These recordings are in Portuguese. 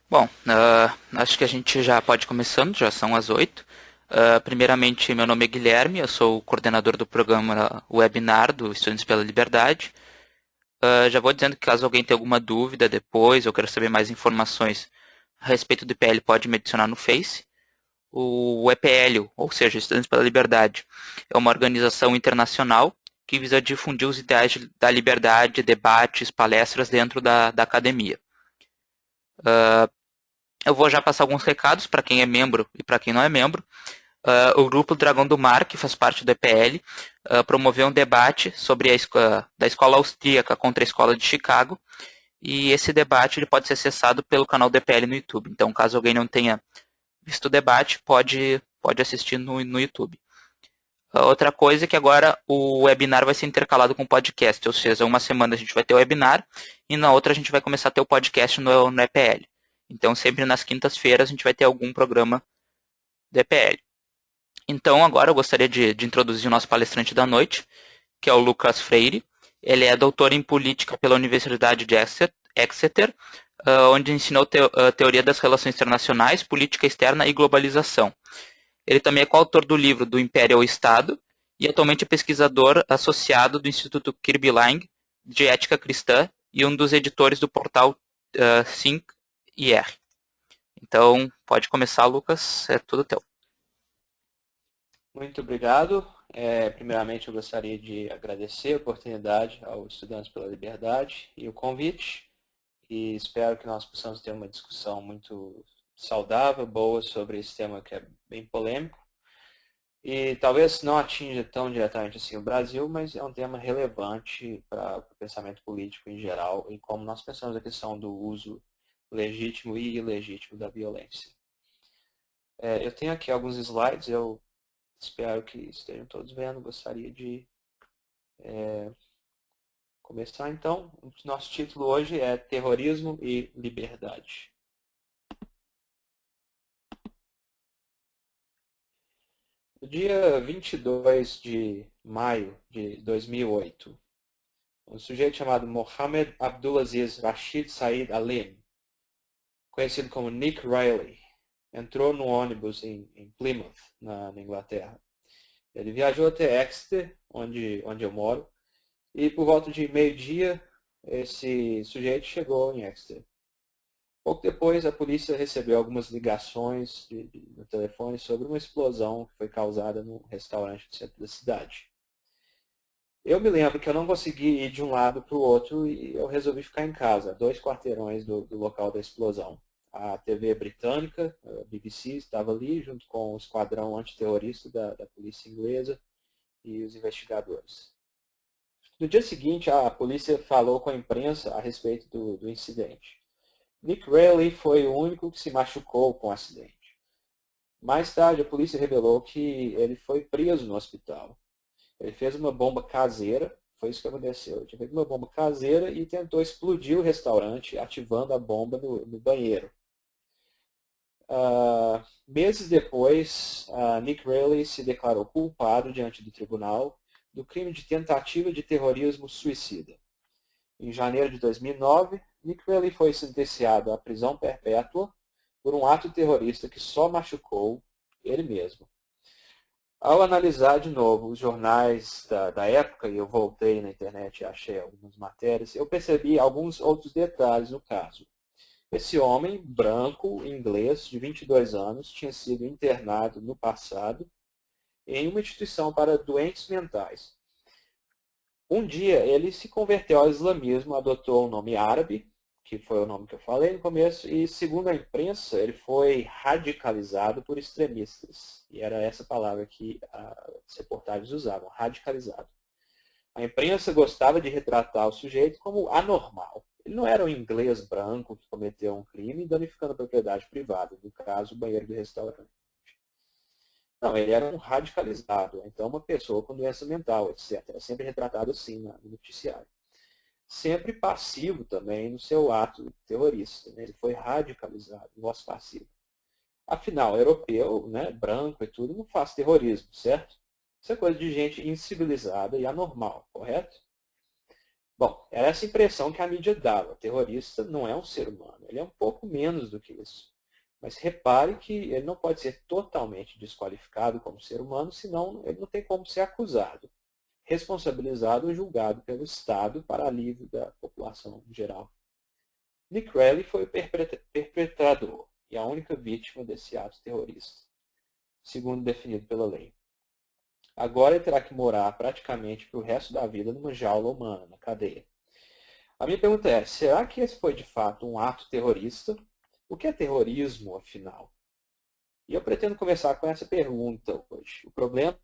Bom, acho que a gente já pode ir começando, já são as 8. Primeiramente, meu nome é Guilherme, eu sou o coordenador do programa Webinar do Estudantes pela Liberdade. Já vou dizendo que caso alguém tenha alguma dúvida depois ou queira saber mais informações a respeito do IPL, pode me adicionar no Face. O EPL, ou seja, Estudantes pela Liberdade, é uma organização internacional que visa difundir os ideais da liberdade, debates, palestras dentro da academia. Eu vou já passar alguns recados para quem é membro e para quem não é membro. O grupo Dragão do Mar, que faz parte do EPL, promoveu um debate sobre da escola austríaca contra a escola de Chicago. E esse debate ele pode ser acessado pelo canal do EPL no YouTube. Então, caso alguém não tenha visto o debate, pode assistir no YouTube. Outra coisa é que agora o webinar vai ser intercalado com o podcast, ou seja, uma semana a gente vai ter o webinar e na outra a gente vai começar a ter o podcast no EPL. Então, sempre nas quintas-feiras a gente vai ter algum programa do EPL. Então, agora eu gostaria de introduzir o nosso palestrante da noite, que é o Lucas Freire. Ele é doutor em política pela Universidade de Exeter, onde ensinou teoria das relações internacionais, política externa e globalização. Ele também é coautor do livro Do Império ao Estado e atualmente é pesquisador associado do Instituto Kirby Lang de Ética Cristã e um dos editores do portal Think IR. Então, pode começar, Lucas, é tudo teu. Muito obrigado. Primeiramente, eu gostaria de agradecer a oportunidade aos Estudantes pela Liberdade e o convite. E espero que nós possamos ter uma discussão muito saudável, boa, sobre esse tema que é bem polêmico. E talvez não atinja tão diretamente assim o Brasil, mas é um tema relevante para o pensamento político em geral e como nós pensamos a questão do uso legítimo e ilegítimo da violência. Eu tenho aqui alguns slides, eu espero que estejam todos vendo. Gostaria de começar então. O nosso título hoje é Terrorismo e Liberdade. No dia 22 de maio de 2008, um sujeito chamado Mohammed Abdulaziz Rashid Said Alim, conhecido como Nick Riley, entrou no ônibus em Plymouth, na Inglaterra. Ele viajou até Exeter, onde eu moro, e por volta de meio-dia, esse sujeito chegou em Exeter. Pouco depois, a polícia recebeu algumas ligações no telefone sobre uma explosão que foi causada num restaurante do centro da cidade. Eu me lembro que eu não consegui ir de um lado para o outro e eu resolvi ficar em casa, 2 quarteirões do local da explosão. A TV britânica, a BBC, estava ali junto com o esquadrão antiterrorista da polícia inglesa e os investigadores. No dia seguinte, a polícia falou com a imprensa a respeito do incidente. Nick Riley foi o único que se machucou com o acidente. Mais tarde, a polícia revelou que ele foi preso no hospital. Ele fez uma bomba caseira, foi isso que aconteceu. Ele tinha feito uma bomba caseira e tentou explodir o restaurante, ativando a bomba no banheiro. Meses depois, Nick Riley se declarou culpado diante do tribunal do crime de tentativa de terrorismo suicida. Em janeiro de 2009, Nick Riley foi sentenciado à prisão perpétua por um ato terrorista que só machucou ele mesmo. Ao analisar de novo os jornais da época, e eu voltei na internet e achei algumas matérias, eu percebi alguns outros detalhes no caso. Esse homem, branco, inglês, de 22 anos, tinha sido internado no passado em uma instituição para doentes mentais. Um dia ele se converteu ao islamismo, adotou um nome árabe, que foi o nome que eu falei no começo, e segundo a imprensa, ele foi radicalizado por extremistas. E era essa palavra que as reportagens usavam, radicalizado. A imprensa gostava de retratar o sujeito como anormal. Ele não era um inglês branco que cometeu um crime danificando a propriedade privada, no caso, o banheiro do restaurante. Não, ele era um radicalizado, então uma pessoa com doença mental, etc. É sempre retratado assim no noticiário. Sempre passivo também no seu ato terrorista. Né? Ele foi radicalizado, voz passiva. Afinal, europeu, né, branco e tudo, não faz terrorismo, certo? Isso é coisa de gente incivilizada e anormal, correto? Bom, era essa impressão que a mídia dava. O terrorista não é um ser humano, ele é um pouco menos do que isso. Mas repare que ele não pode ser totalmente desqualificado como ser humano, senão ele não tem como ser acusado, responsabilizado ou julgado pelo Estado para alívio da população em geral. Nick Reilly foi o perpetrador e a única vítima desse ato terrorista, segundo definido pela lei. Agora ele terá que morar praticamente para o resto da vida numa jaula humana, na cadeia. A minha pergunta é, será que esse foi de fato um ato terrorista? O que é terrorismo, afinal? E eu pretendo começar com essa pergunta hoje. O problema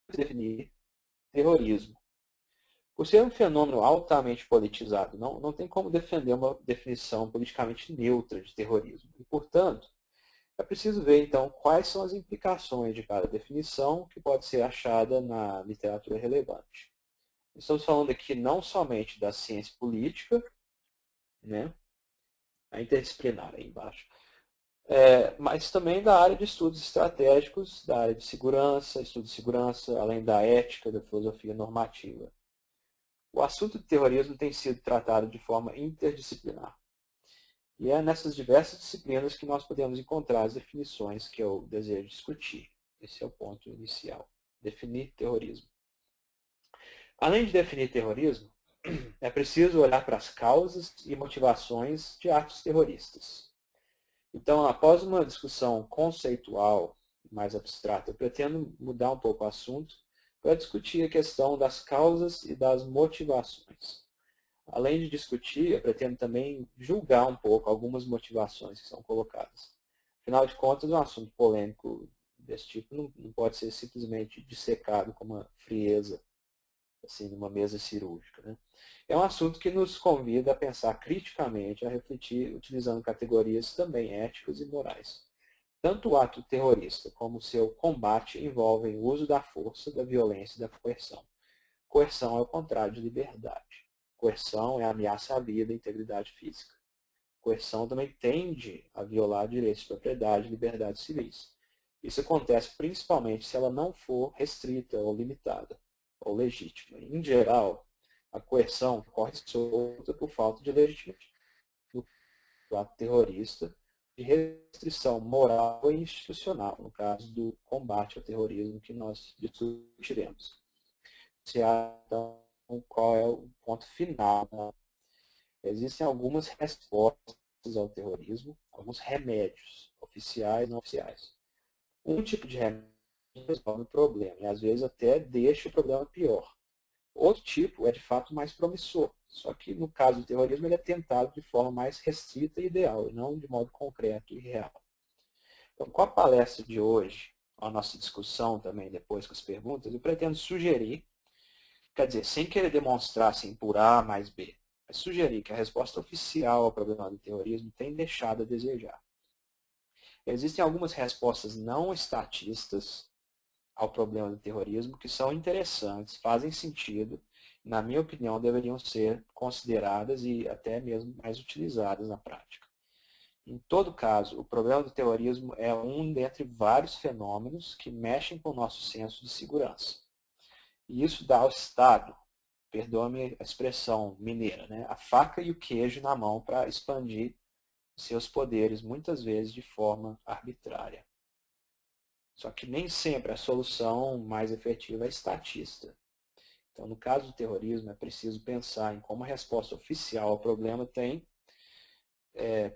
é definir terrorismo. Por ser um fenômeno altamente politizado, não tem como defender uma definição politicamente neutra de terrorismo. E, portanto, é preciso ver, então, quais são as implicações de cada definição que pode ser achada na literatura relevante. Estamos falando aqui não somente da ciência política, né, a interdisciplinar aí embaixo, mas também da área de estudos estratégicos, da área de segurança, estudo de segurança, além da ética, da filosofia normativa. O assunto de terrorismo tem sido tratado de forma interdisciplinar. E é nessas diversas disciplinas que nós podemos encontrar as definições que eu desejo discutir. Esse é o ponto inicial. Definir terrorismo. Além de definir terrorismo, é preciso olhar para as causas e motivações de atos terroristas. Então, após uma discussão conceitual mais abstrata, eu pretendo mudar um pouco o assunto para discutir a questão das causas e das motivações. Além de discutir, eu pretendo também julgar um pouco algumas motivações que são colocadas. Afinal de contas, um assunto polêmico desse tipo não pode ser simplesmente dissecado com uma frieza, assim, numa mesa cirúrgica, né? É um assunto que nos convida a pensar criticamente, a refletir, utilizando categorias também éticas e morais. Tanto o ato terrorista como o seu combate envolvem o uso da força, da violência e da coerção. Coerção é o contrário de liberdade. Coerção é ameaça à vida e integridade física. Coerção também tende a violar direitos de propriedade e liberdades civis. Isso acontece principalmente se ela não for restrita ou limitada, ou legítima. Em geral, a coerção corre solta por falta de legitimidade do ato terrorista, de restrição moral e institucional, no caso do combate ao terrorismo que nós discutiremos. Então, qual é o ponto final? Existem algumas respostas ao terrorismo, alguns remédios, oficiais e não oficiais. Um tipo de remédio resolve o problema e às vezes até deixa o problema pior. Outro tipo é de fato mais promissor, só que no caso do terrorismo ele é tentado de forma mais restrita e ideal, e não de modo concreto e real. Então, com a palestra de hoje, a nossa discussão também depois com as perguntas, eu pretendo sugerir, quer dizer, sem querer demonstrar assim, por A mais B, mas sugerir que a resposta oficial ao problema do terrorismo tem deixado a desejar. Existem algumas respostas não estatistas ao problema do terrorismo que são interessantes, fazem sentido, na minha opinião, deveriam ser consideradas e até mesmo mais utilizadas na prática. Em todo caso, o problema do terrorismo é um dentre vários fenômenos que mexem com o nosso senso de segurança. E isso dá ao Estado, perdoe-me a expressão mineira, né, a faca e o queijo na mão para expandir seus poderes, muitas vezes de forma arbitrária. Só que nem sempre a solução mais efetiva é estatista. Então, no caso do terrorismo, é preciso pensar em como a resposta oficial ao problema tem,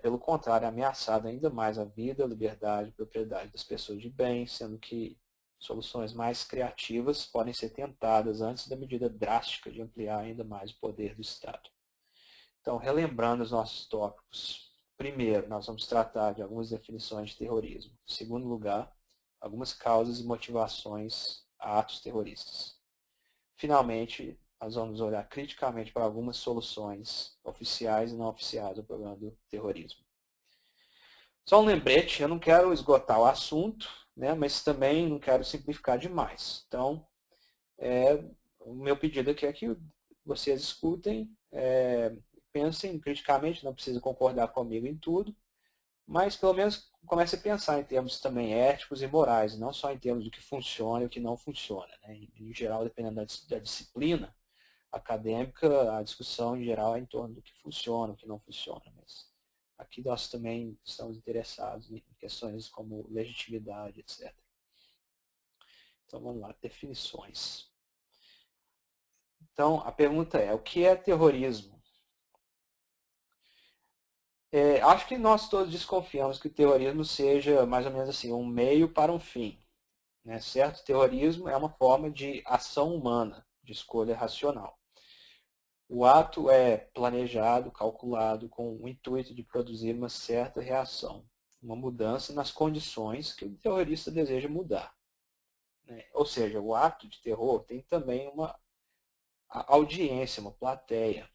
pelo contrário, ameaçado ainda mais a vida, a liberdade e a propriedade das pessoas de bem, sendo que soluções mais criativas podem ser tentadas antes da medida drástica de ampliar ainda mais o poder do Estado. Então, relembrando os nossos tópicos. Primeiro, nós vamos tratar de algumas definições de terrorismo. Em segundo lugar, algumas causas e motivações a atos terroristas. Finalmente, nós vamos olhar criticamente para algumas soluções oficiais e não oficiais ao problema do terrorismo. Só um lembrete, eu não quero esgotar o assunto, né, mas também não quero simplificar demais. Então, o meu pedido aqui é que vocês escutem, pensem criticamente, não precisa concordar comigo em tudo, mas pelo menos comece a pensar em termos também éticos e morais, não só em termos do que funciona e o que não funciona, né? Em geral, dependendo da disciplina, acadêmica, a discussão em geral é em torno do que funciona, o que não funciona. Mas aqui nós também estamos interessados em questões como legitimidade, etc. Então vamos lá, definições. Então a pergunta é, o que é terrorismo? Acho que nós todos desconfiamos que o terrorismo seja mais ou menos assim, um meio para um fim. Né? Certo? Terrorismo é uma forma de ação humana, de escolha racional. O ato é planejado, calculado, com o intuito de produzir uma certa reação, uma mudança nas condições que o terrorista deseja mudar. Né? Ou seja, o ato de terror tem também uma audiência, uma plateia.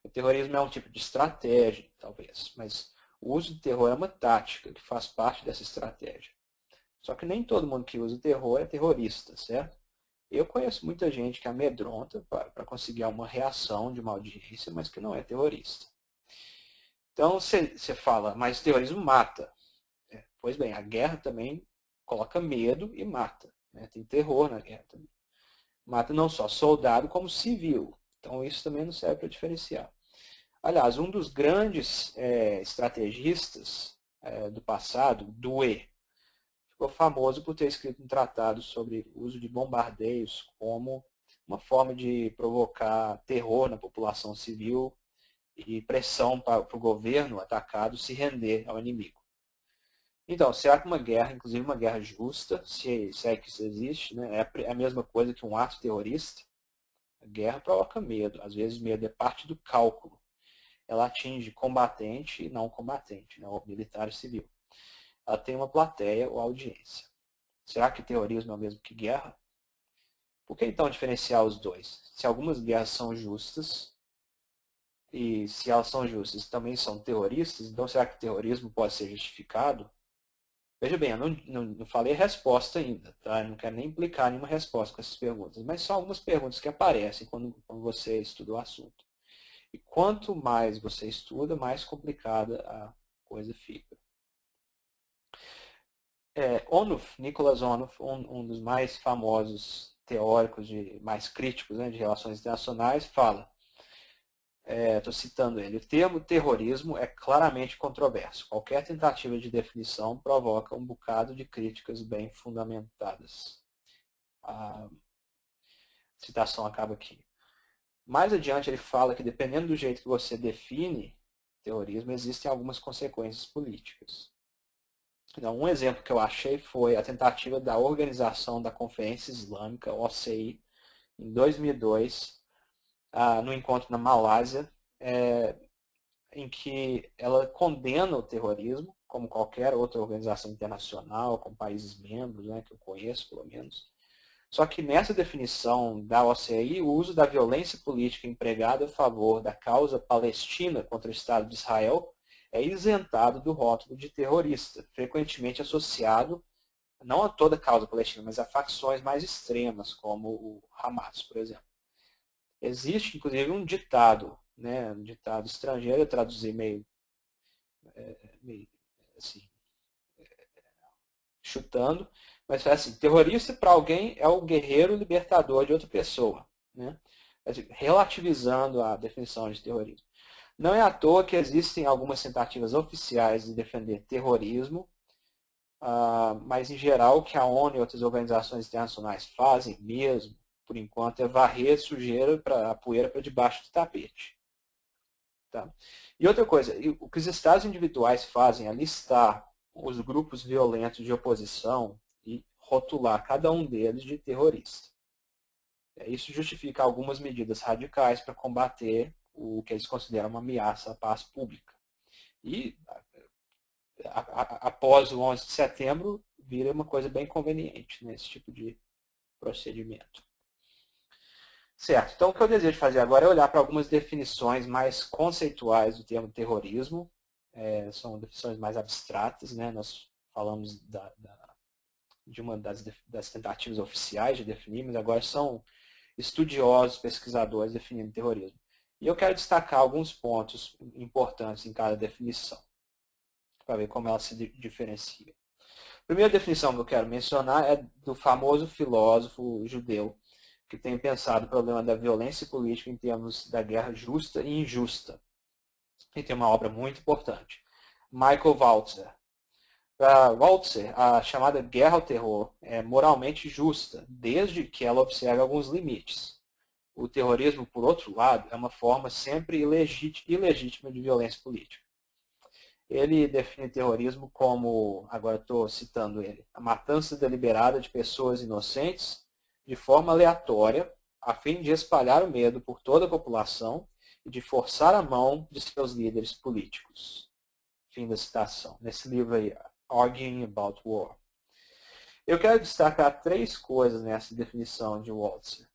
O terrorismo é um tipo de estratégia, talvez, mas o uso do terror é uma tática que faz parte dessa estratégia. Só que nem todo mundo que usa o terror é terrorista, certo? Eu conheço muita gente que amedronta para conseguir uma reação de uma audiência, mas que não é terrorista. Então você fala, mas o terrorismo mata. Pois bem, a guerra também coloca medo e mata. Né? Tem terror na guerra também. Mata não só soldado, como civil. Então isso também não serve para diferenciar. Aliás, um dos grandes estrategistas do passado, Dewey, ficou famoso por ter escrito um tratado sobre o uso de bombardeios como uma forma de provocar terror na população civil e pressão para o governo atacado se render ao inimigo. Então, será que uma guerra, inclusive uma guerra justa, se é que isso existe, né, é a mesma coisa que um ato terrorista? A guerra provoca medo. Às vezes, medo é parte do cálculo. Ela atinge combatente e não combatente, né, militar e civil. Ela tem uma plateia ou audiência. Será que terrorismo é o mesmo que guerra? Por que então diferenciar os dois? Se algumas guerras são justas, e se elas são justas também são terroristas, então será que o terrorismo pode ser justificado? Veja bem, eu não falei a resposta ainda, tá? Eu não quero nem implicar nenhuma resposta com essas perguntas, mas são algumas perguntas que aparecem quando você estuda o assunto. E quanto mais você estuda, mais complicada a coisa fica. Onuf, Nicholas Onuf, um dos mais famosos teóricos, mais críticos, né, de relações internacionais, fala, estou citando ele, o termo terrorismo é claramente controverso. Qualquer tentativa de definição provoca um bocado de críticas bem fundamentadas. A citação acaba aqui. Mais adiante ele fala que dependendo do jeito que você define terrorismo, existem algumas consequências políticas. Então, um exemplo que eu achei foi a tentativa da Organização da Conferência Islâmica, OCI, em 2002, no encontro na Malásia, em que ela condena o terrorismo, como qualquer outra organização internacional, com países membros, né, que eu conheço pelo menos. Só que nessa definição da OCI, o uso da violência política empregada a favor da causa palestina contra o Estado de Israel é isentado do rótulo de terrorista, frequentemente associado não a toda a causa palestina, mas a facções mais extremas, como o Hamas, por exemplo. Existe, inclusive, um ditado, né, um ditado estrangeiro, eu traduzi meio assim, chutando, mas é assim, terrorista para alguém é o guerreiro libertador de outra pessoa, né? Assim, relativizando a definição de terrorismo. Não é à toa que existem algumas tentativas oficiais de defender terrorismo, mas em geral o que a ONU e outras organizações internacionais fazem mesmo, por enquanto, é varrer a poeira para debaixo do tapete. Tá? E outra coisa, o que os estados individuais fazem é listar os grupos violentos de oposição e rotular cada um deles de terrorista. Isso justifica algumas medidas radicais para combater o que eles consideram uma ameaça à paz pública. E após o 11 de setembro, vira uma coisa bem conveniente, né, esse tipo de procedimento. Certo, então o que eu desejo fazer agora é olhar para algumas definições mais conceituais do termo terrorismo. São definições mais abstratas, né? Nós falamos de uma das tentativas oficiais de definir, mas agora são estudiosos, pesquisadores definindo terrorismo. E eu quero destacar alguns pontos importantes em cada definição, para ver como ela se diferencia. A primeira definição que eu quero mencionar é do famoso filósofo judeu que tem pensado o problema da violência política em termos da guerra justa e injusta. E tem uma obra muito importante, Michael Walzer. Para Walzer, a chamada guerra ao terror é moralmente justa, desde que ela observe alguns limites. O terrorismo, por outro lado, é uma forma sempre ilegítima de violência política. Ele define terrorismo como, agora estou citando ele, a matança deliberada de pessoas inocentes de forma aleatória, a fim de espalhar o medo por toda a população e de forçar a mão de seus líderes políticos. Fim da citação. Nesse livro aí, Arguing About War. Eu quero destacar 3 coisas nessa definição de Walzer,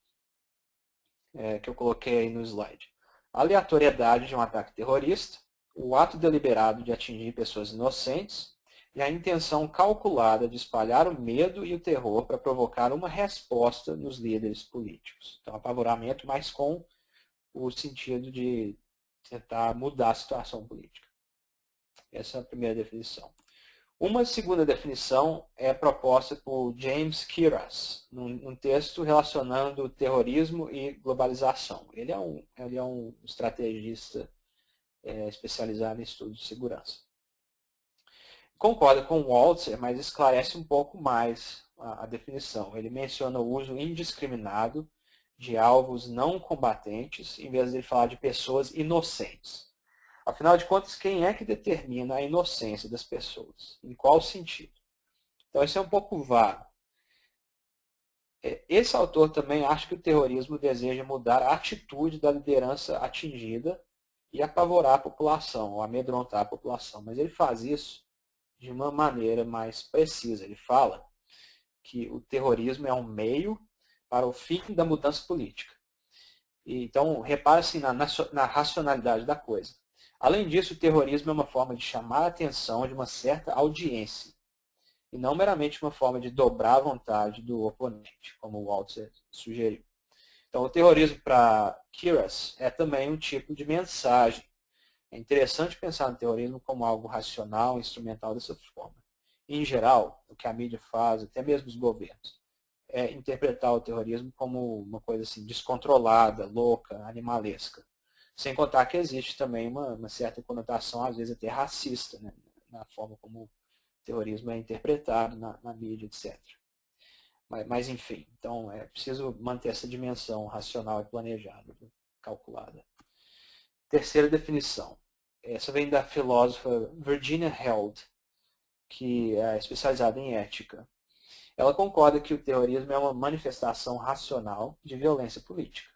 que eu coloquei aí no slide. A aleatoriedade de um ataque terrorista, o ato deliberado de atingir pessoas inocentes e a intenção calculada de espalhar o medo e o terror para provocar uma resposta nos líderes políticos. Então, apavoramento, mas com o sentido de tentar mudar a situação política. Essa é a primeira definição. Uma segunda definição é proposta por James Kiras, num texto relacionando terrorismo e globalização. Ele é um estrategista especializado em estudos de segurança. Concorda com Walzer, mas esclarece um pouco mais a definição. Ele menciona o uso indiscriminado de alvos não combatentes, em vez de ele falar de pessoas inocentes. Afinal de contas, quem é que determina a inocência das pessoas? Em qual sentido? Então, isso é um pouco vago. Esse autor também acha que o terrorismo deseja mudar a atitude da liderança atingida e apavorar a população, ou amedrontar a população. Mas ele faz isso de uma maneira mais precisa. Ele fala que o terrorismo é um meio para o fim da mudança política. Então, repara-se na racionalidade da coisa. Além disso, o terrorismo é uma forma de chamar a atenção de uma certa audiência, e não meramente uma forma de dobrar a vontade do oponente, como o Walzer sugeriu. Então, o terrorismo para Kiras é também um tipo de mensagem. É interessante pensar no terrorismo como algo racional, instrumental dessa forma. Em geral, o que a mídia faz, até mesmo os governos, é interpretar o terrorismo como uma coisa assim, descontrolada, louca, animalesca. Sem contar que existe também uma certa conotação, às vezes até racista, né, na forma como o terrorismo é interpretado na mídia, etc. Mas, enfim, então é preciso manter essa dimensão racional e planejada, calculada. Terceira definição. Essa vem da filósofa Virginia Held, que é especializada em ética. Ela concorda que o terrorismo é uma manifestação racional de violência política.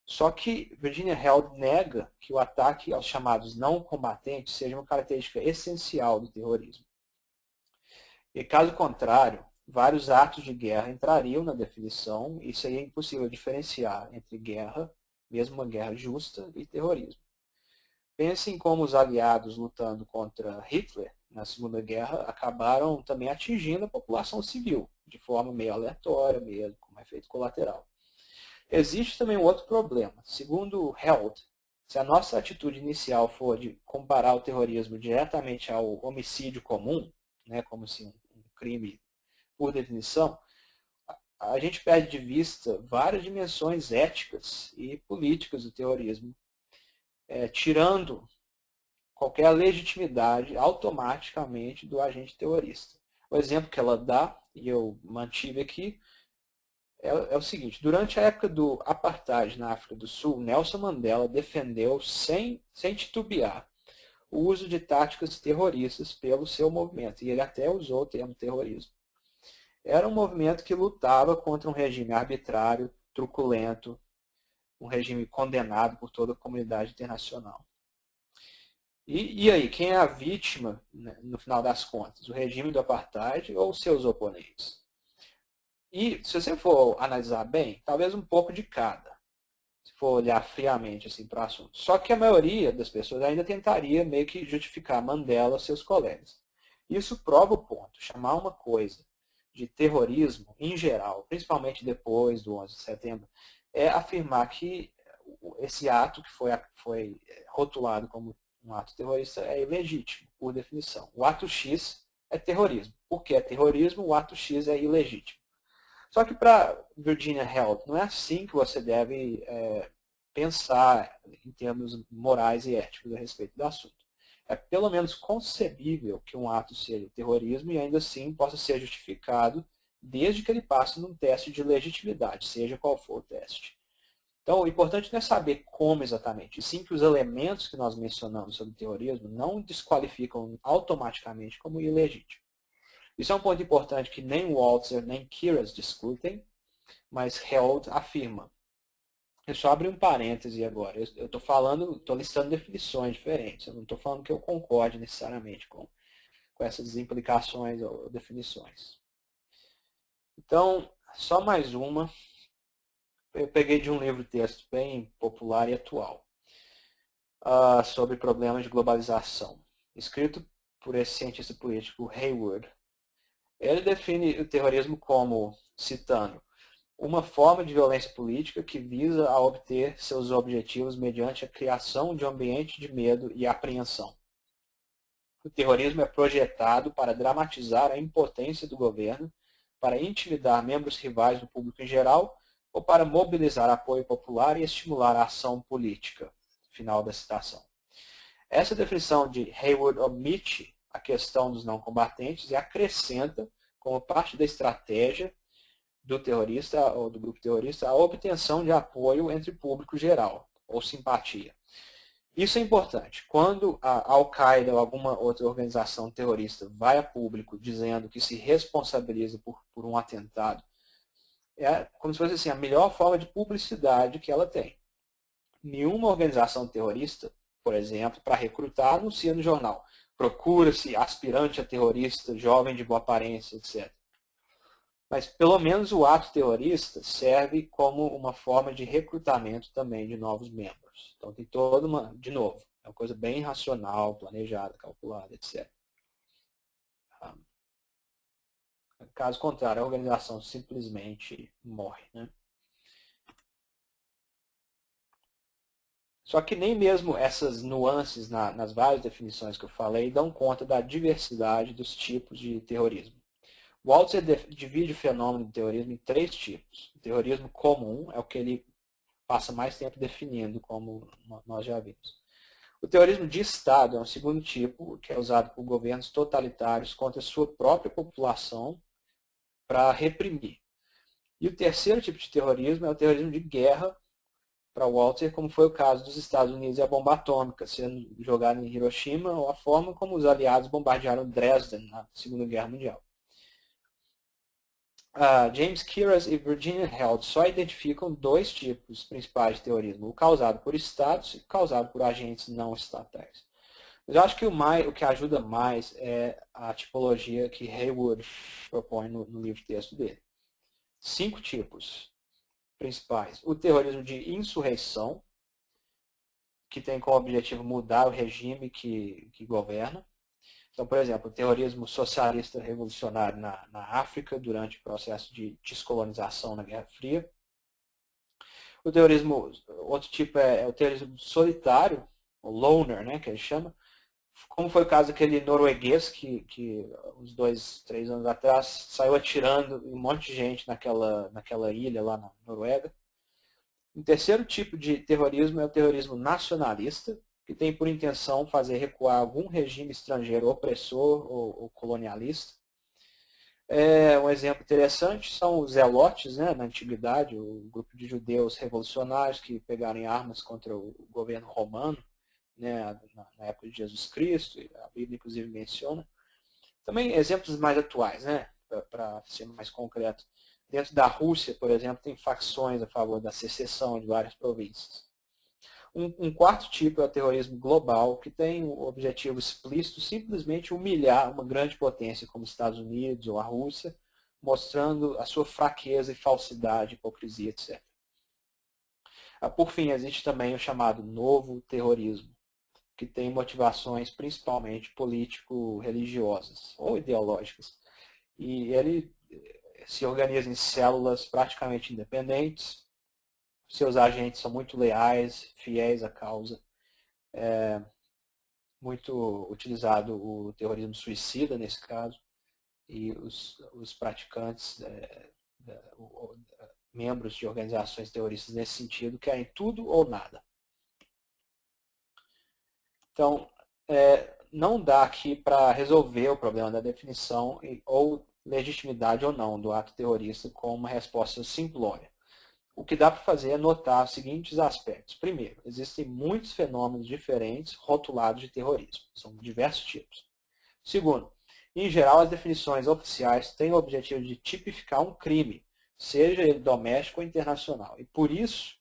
Só que Virginia Held nega que o ataque aos chamados não combatentes seja uma característica essencial do terrorismo. E caso contrário, vários atos de guerra entrariam na definição e seria impossível diferenciar entre guerra, mesmo uma guerra justa, e terrorismo. Pensem como os aliados lutando contra Hitler na Segunda Guerra acabaram também atingindo a população civil, de forma meio aleatória mesmo, como efeito colateral. Existe também um outro problema. Segundo Held, se a nossa atitude inicial for de comparar o terrorismo diretamente ao homicídio comum, né, como se um crime por definição, a gente perde de vista várias dimensões éticas e políticas do terrorismo, tirando qualquer legitimidade automaticamente do agente terrorista. O exemplo que ela dá, e eu mantive aqui, é o seguinte: durante a época do apartheid na África do Sul, Nelson Mandela defendeu sem titubear o uso de táticas terroristas pelo seu movimento, e ele até usou o termo terrorismo. Era um movimento que lutava contra um regime arbitrário, truculento, um regime condenado por toda a comunidade internacional. E aí, quem é a vítima, né, no final das contas? O regime do apartheid ou seus oponentes? E se você for analisar bem, talvez um pouco de cada, se for olhar friamente assim, para o assunto. Só que a maioria das pessoas ainda tentaria meio que justificar Mandela aos seus colegas. Isso prova o ponto. Chamar uma coisa de terrorismo, em geral, principalmente depois do 11 de setembro, é afirmar que esse ato que foi rotulado como um ato terrorista é ilegítimo, por definição. O ato X é terrorismo. Porque é terrorismo, o ato X é ilegítimo. Só que para Virginia Health, não é assim que você deve pensar em termos morais e éticos a respeito do assunto. É pelo menos concebível que um ato seja terrorismo e ainda assim possa ser justificado desde que ele passe num teste de legitimidade, seja qual for o teste. Então, o importante não é saber como exatamente, e sim que os elementos que nós mencionamos sobre o terrorismo não desqualificam automaticamente como ilegítimo. Isso é um ponto importante que nem Walzer nem Kiras discutem, mas Held afirma. Eu só abri um parêntese agora. Eu estou listando definições diferentes. Eu não estou falando que eu concorde necessariamente com essas implicações ou definições. Então, só mais uma. Eu peguei de um livro-texto bem popular e atual sobre problemas de globalização, escrito por esse cientista político Hayward. Ele define o terrorismo como, citando, uma forma de violência política que visa a obter seus objetivos mediante a criação de um ambiente de medo e apreensão. O terrorismo é projetado para dramatizar a impotência do governo, para intimidar membros rivais do público em geral ou para mobilizar apoio popular e estimular a ação política. Final da citação. Essa definição de Hayward omite a questão dos não combatentes e acrescenta, como parte da estratégia do terrorista ou do grupo terrorista, a obtenção de apoio entre o público geral, ou simpatia. Isso é importante. Quando a Al-Qaeda ou alguma outra organização terrorista vai a público dizendo que se responsabiliza por um atentado, é como se fosse assim, a melhor forma de publicidade que ela tem. Nenhuma organização terrorista, por exemplo, para recrutar, anuncia no jornal. Procura-se aspirante a terrorista, jovem de boa aparência, etc. Mas pelo menos o ato terrorista serve como uma forma de recrutamento também de novos membros. Então tem toda uma, de novo, é uma coisa bem racional, planejada, calculada, etc. Caso contrário, a organização simplesmente morre, né? Só que nem mesmo essas nuances nas várias definições que eu falei dão conta da diversidade dos tipos de terrorismo. Walzer divide o fenômeno do terrorismo em 3 tipos. O terrorismo comum é o que ele passa mais tempo definindo, como nós já vimos. O terrorismo de Estado é um segundo tipo, que é usado por governos totalitários contra a sua própria população para reprimir. E o terceiro tipo de terrorismo é o terrorismo de guerra, para Walter, como foi o caso dos Estados Unidos e a bomba atômica sendo jogada em Hiroshima, ou a forma como os aliados bombardearam Dresden na Segunda Guerra Mundial. James Kiras e Virginia Held só identificam 2 tipos principais de terrorismo, o causado por estados e o causado por agentes não estatais. Mas eu acho que o que ajuda mais é a tipologia que Hayward propõe no livro-texto dele. 5 tipos principais. O terrorismo de insurreição, que tem como objetivo mudar o regime que governa. Então, por exemplo, o terrorismo socialista revolucionário na África durante o processo de descolonização na Guerra Fria. O terrorismo, outro tipo é o terrorismo solitário, o loner, né, que ele chama, como foi o caso daquele norueguês que uns 2, 3 anos atrás saiu atirando um monte de gente naquela ilha lá na Noruega. O terceiro tipo de terrorismo é o terrorismo nacionalista, que tem por intenção fazer recuar algum regime estrangeiro opressor ou colonialista. Um exemplo interessante são os zelotes, né, na antiguidade, o grupo de judeus revolucionários que pegaram armas contra o governo romano, né, na época de Jesus Cristo, a Bíblia inclusive menciona. Também exemplos mais atuais, né, para ser mais concreto. Dentro da Rússia, por exemplo, tem facções a favor da secessão de várias províncias. Um quarto tipo é o terrorismo global, que tem o objetivo explícito simplesmente humilhar uma grande potência como os Estados Unidos ou a Rússia, mostrando a sua fraqueza e falsidade, hipocrisia, etc. Por fim, existe também o chamado novo terrorismo, que tem motivações principalmente político-religiosas ou ideológicas. E ele se organiza em células praticamente independentes. Seus agentes são muito leais, fiéis à causa. É muito utilizado o terrorismo suicida nesse caso. E os praticantes membros de organizações terroristas nesse sentido querem tudo ou nada. Então, não dá aqui para resolver o problema da definição ou legitimidade ou não do ato terrorista com uma resposta simplória. O que dá para fazer é notar os seguintes aspectos. Primeiro, existem muitos fenômenos diferentes rotulados de terrorismo. São diversos tipos. Segundo, em geral, as definições oficiais têm o objetivo de tipificar um crime, seja ele doméstico ou internacional. E por isso,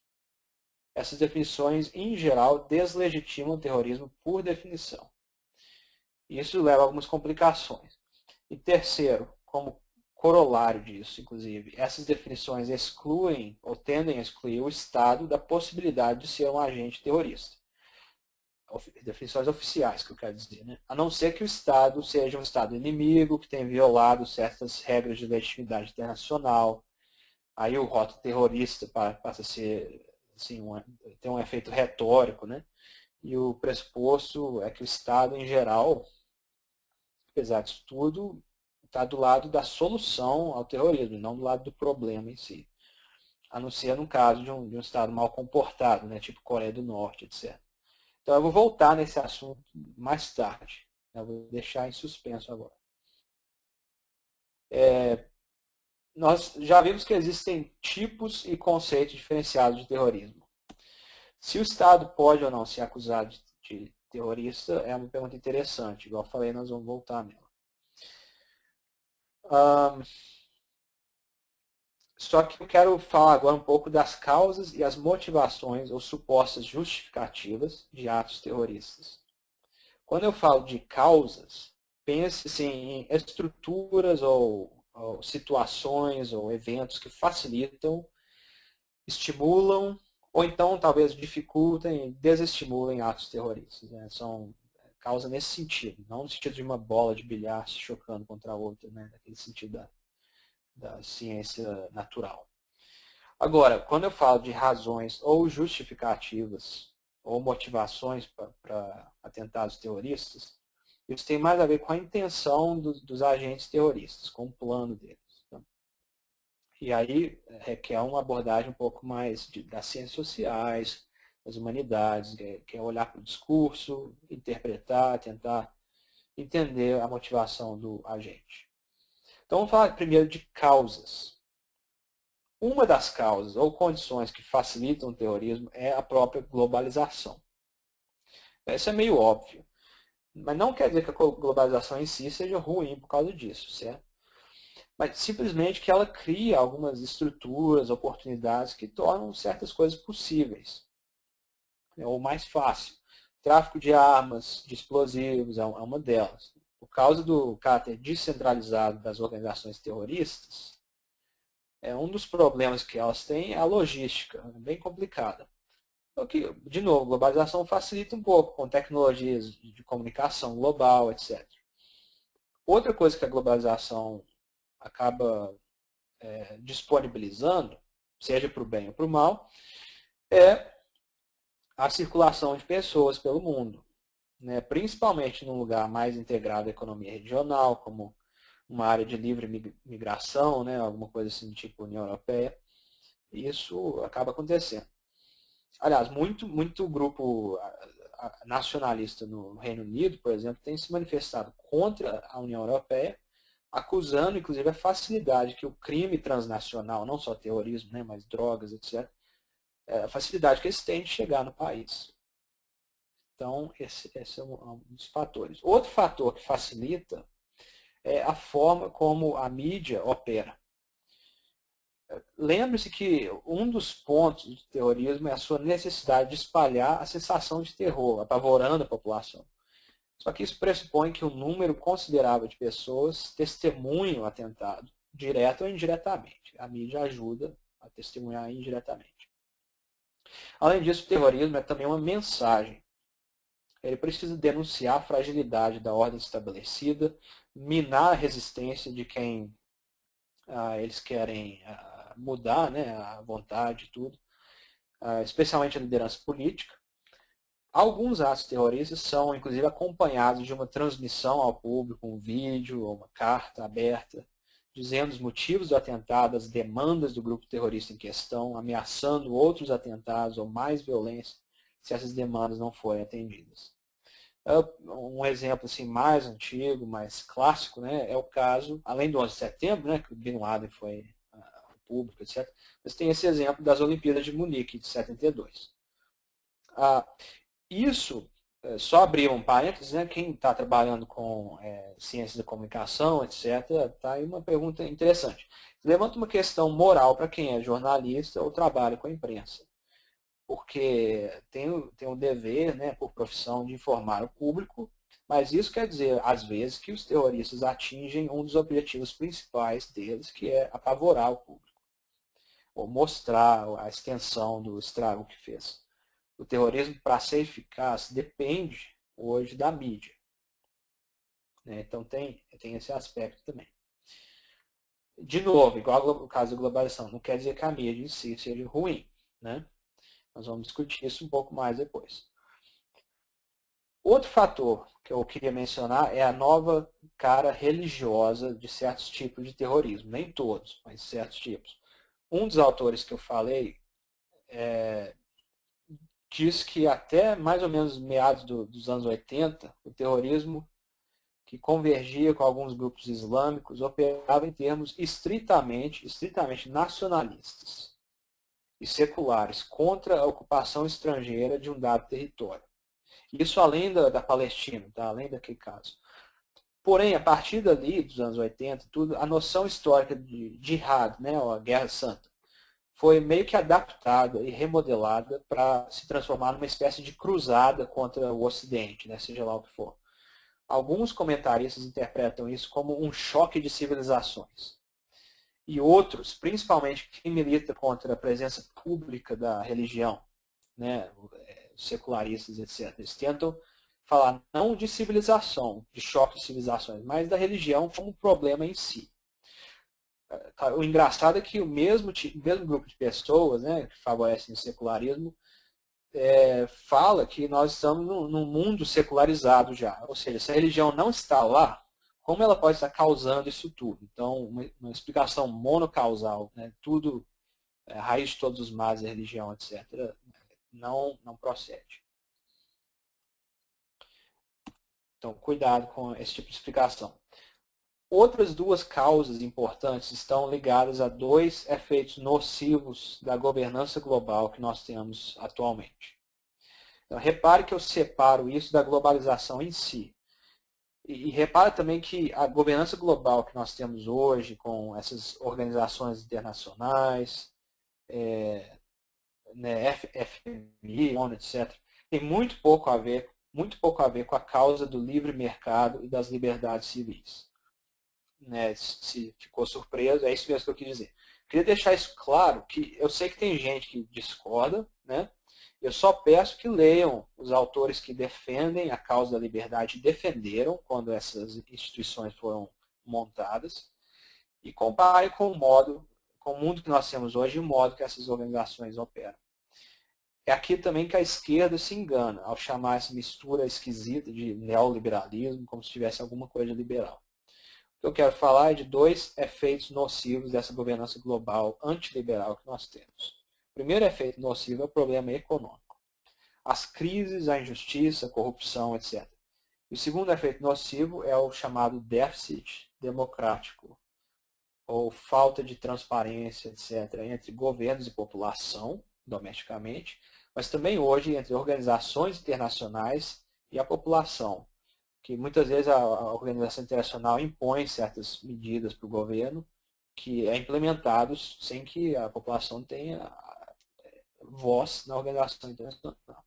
essas definições, em geral, deslegitimam o terrorismo por definição. Isso leva a algumas complicações. E terceiro, como corolário disso, inclusive, essas definições excluem ou tendem a excluir o Estado da possibilidade de ser um agente terrorista. Definições oficiais, que eu quero dizer, né? A não ser que o Estado seja um Estado inimigo, que tenha violado certas regras de legitimidade internacional. Aí o rótulo terrorista passa a ser, assim, tem um efeito retórico, né? E o pressuposto é que o Estado, em geral, apesar disso tudo, está do lado da solução ao terrorismo, não do lado do problema em si. A não ser no caso de um Estado mal comportado, né? Tipo Coreia do Norte, etc. Então eu vou voltar nesse assunto mais tarde. Eu vou deixar em suspenso agora. Nós já vimos que existem tipos e conceitos diferenciados de terrorismo. Se o Estado pode ou não ser acusado de terrorista é uma pergunta interessante. Igual eu falei, nós vamos voltar nela. Só que eu quero falar agora um pouco das causas e as motivações ou supostas justificativas de atos terroristas. Quando eu falo de causas, pense assim, em estruturas ou situações ou eventos que facilitam, estimulam ou então talvez dificultem, desestimulem atos terroristas. Né? São causa nesse sentido, não no sentido de uma bola de bilhar se chocando contra a outra, né? Naquele sentido da ciência natural. Agora, quando eu falo de razões ou justificativas ou motivações para atentados terroristas, isso tem mais a ver com a intenção dos agentes terroristas, com o plano deles. Tá? E aí requer uma abordagem um pouco mais das ciências sociais, das humanidades, que é olhar para o discurso, interpretar, tentar entender a motivação do agente. Então vamos falar primeiro de causas. Uma das causas ou condições que facilitam o terrorismo é a própria globalização. Isso é meio óbvio. Mas não quer dizer que a globalização em si seja ruim por causa disso, certo? Mas simplesmente que ela cria algumas estruturas, oportunidades que tornam certas coisas possíveis. Ou mais fácil. Tráfico de armas, de explosivos é uma delas. Por causa do caráter descentralizado das organizações terroristas, um dos problemas que elas têm é a logística, bem complicada. Então, de novo, globalização facilita um pouco com tecnologias de comunicação global, etc. Outra coisa que a globalização acaba disponibilizando, seja para o bem ou para o mal, é a circulação de pessoas pelo mundo. Né? Principalmente num lugar mais integrado à economia regional, como uma área de livre migração, né? Alguma coisa assim, tipo União Europeia. Isso acaba acontecendo. Aliás, muito grupo nacionalista no Reino Unido, por exemplo, tem se manifestado contra a União Europeia, acusando, inclusive, a facilidade que o crime transnacional, não só terrorismo, né, mas drogas, etc., a facilidade que eles têm de chegar no país. Então, esse é um dos fatores. Outro fator que facilita é a forma como a mídia opera. Lembre-se que um dos pontos do terrorismo é a sua necessidade de espalhar a sensação de terror, apavorando a população. Só que isso pressupõe que um número considerável de pessoas testemunhem o atentado, direto ou indiretamente. A mídia ajuda a testemunhar indiretamente. Além disso, o terrorismo é também uma mensagem. Ele precisa denunciar a fragilidade da ordem estabelecida, minar a resistência de quem eles querem mudar, né, a vontade e tudo, especialmente a liderança política. Alguns atos terroristas são, inclusive, acompanhados de uma transmissão ao público, um vídeo ou uma carta aberta, dizendo os motivos do atentado, as demandas do grupo terrorista em questão, ameaçando outros atentados ou mais violência se essas demandas não forem atendidas. Um exemplo assim, mais antigo, mais clássico, né, é o caso, além do 11 de setembro, né, que o Bin Laden foi ao público, etc., mas tem esse exemplo das Olimpíadas de Munique, de 72. Isso, só abrir um parênteses, né, quem está trabalhando com ciências da comunicação, etc., está aí uma pergunta interessante. Levanta uma questão moral para quem é jornalista ou trabalha com a imprensa, porque tem o dever, né, por profissão, de informar o público, mas isso quer dizer, às vezes, que os terroristas atingem um dos objetivos principais deles, que é apavorar o público, ou mostrar a extensão do estrago que fez. O terrorismo, para ser eficaz, depende hoje da mídia. Então tem esse aspecto também. De novo, igual o caso da globalização, não quer dizer que a mídia em si seja ruim. Né? Nós vamos discutir isso um pouco mais depois. Outro fator que eu queria mencionar é a nova cara religiosa de certos tipos de terrorismo. Nem todos, mas certos tipos. Um dos autores que eu falei diz que até mais ou menos meados dos anos 80, o terrorismo que convergia com alguns grupos islâmicos operava em termos estritamente nacionalistas e seculares contra a ocupação estrangeira de um dado território. Isso além da Palestina, tá? Além daquele caso. Porém, a partir dali, dos anos 80, a noção histórica de jihad, né, a Guerra Santa, foi meio que adaptada e remodelada para se transformar numa espécie de cruzada contra o Ocidente, né, seja lá o que for. Alguns comentaristas interpretam isso como um choque de civilizações. E outros, principalmente quem milita contra a presença pública da religião, né, secularistas, etc., eles tentam falar não de civilização, de choque de civilizações, mas da religião como problema em si. O engraçado é que o mesmo grupo de pessoas, né, que favorecem o secularismo fala que nós estamos num mundo secularizado já. Ou seja, se a religião não está lá, como ela pode estar causando isso tudo? Então, uma explicação monocausal, né, tudo, a raiz de todos os males da religião, etc., não procede. Então, cuidado com esse tipo de explicação. Outras duas causas importantes estão ligadas a dois efeitos nocivos da governança global que nós temos atualmente. Então, repare que eu separo isso da globalização em si. E repare também que a governança global que nós temos hoje, com essas organizações internacionais, né, FMI, ONU, etc., tem muito pouco a ver com a causa do livre mercado e das liberdades civis. Né, se ficou surpreso, é isso mesmo que eu quis dizer. Queria deixar isso claro, que eu sei que tem gente que discorda, né? Eu só peço que leiam os autores que defendem a causa da liberdade, defenderam quando essas instituições foram montadas, e comparem com o mundo que nós temos hoje e o modo que essas organizações operam. É aqui também que a esquerda se engana ao chamar essa mistura esquisita de neoliberalismo como se tivesse alguma coisa liberal. O que eu quero falar é de dois efeitos nocivos dessa governança global antiliberal que nós temos. O primeiro efeito nocivo é o problema econômico. As crises, a injustiça, a corrupção, etc. E o segundo efeito nocivo é o chamado déficit democrático, ou falta de transparência, etc., entre governos e população, domesticamente, mas também hoje entre organizações internacionais e a população, que muitas vezes a organização internacional impõe certas medidas para o governo que é implementados sem que a população tenha voz na organização internacional.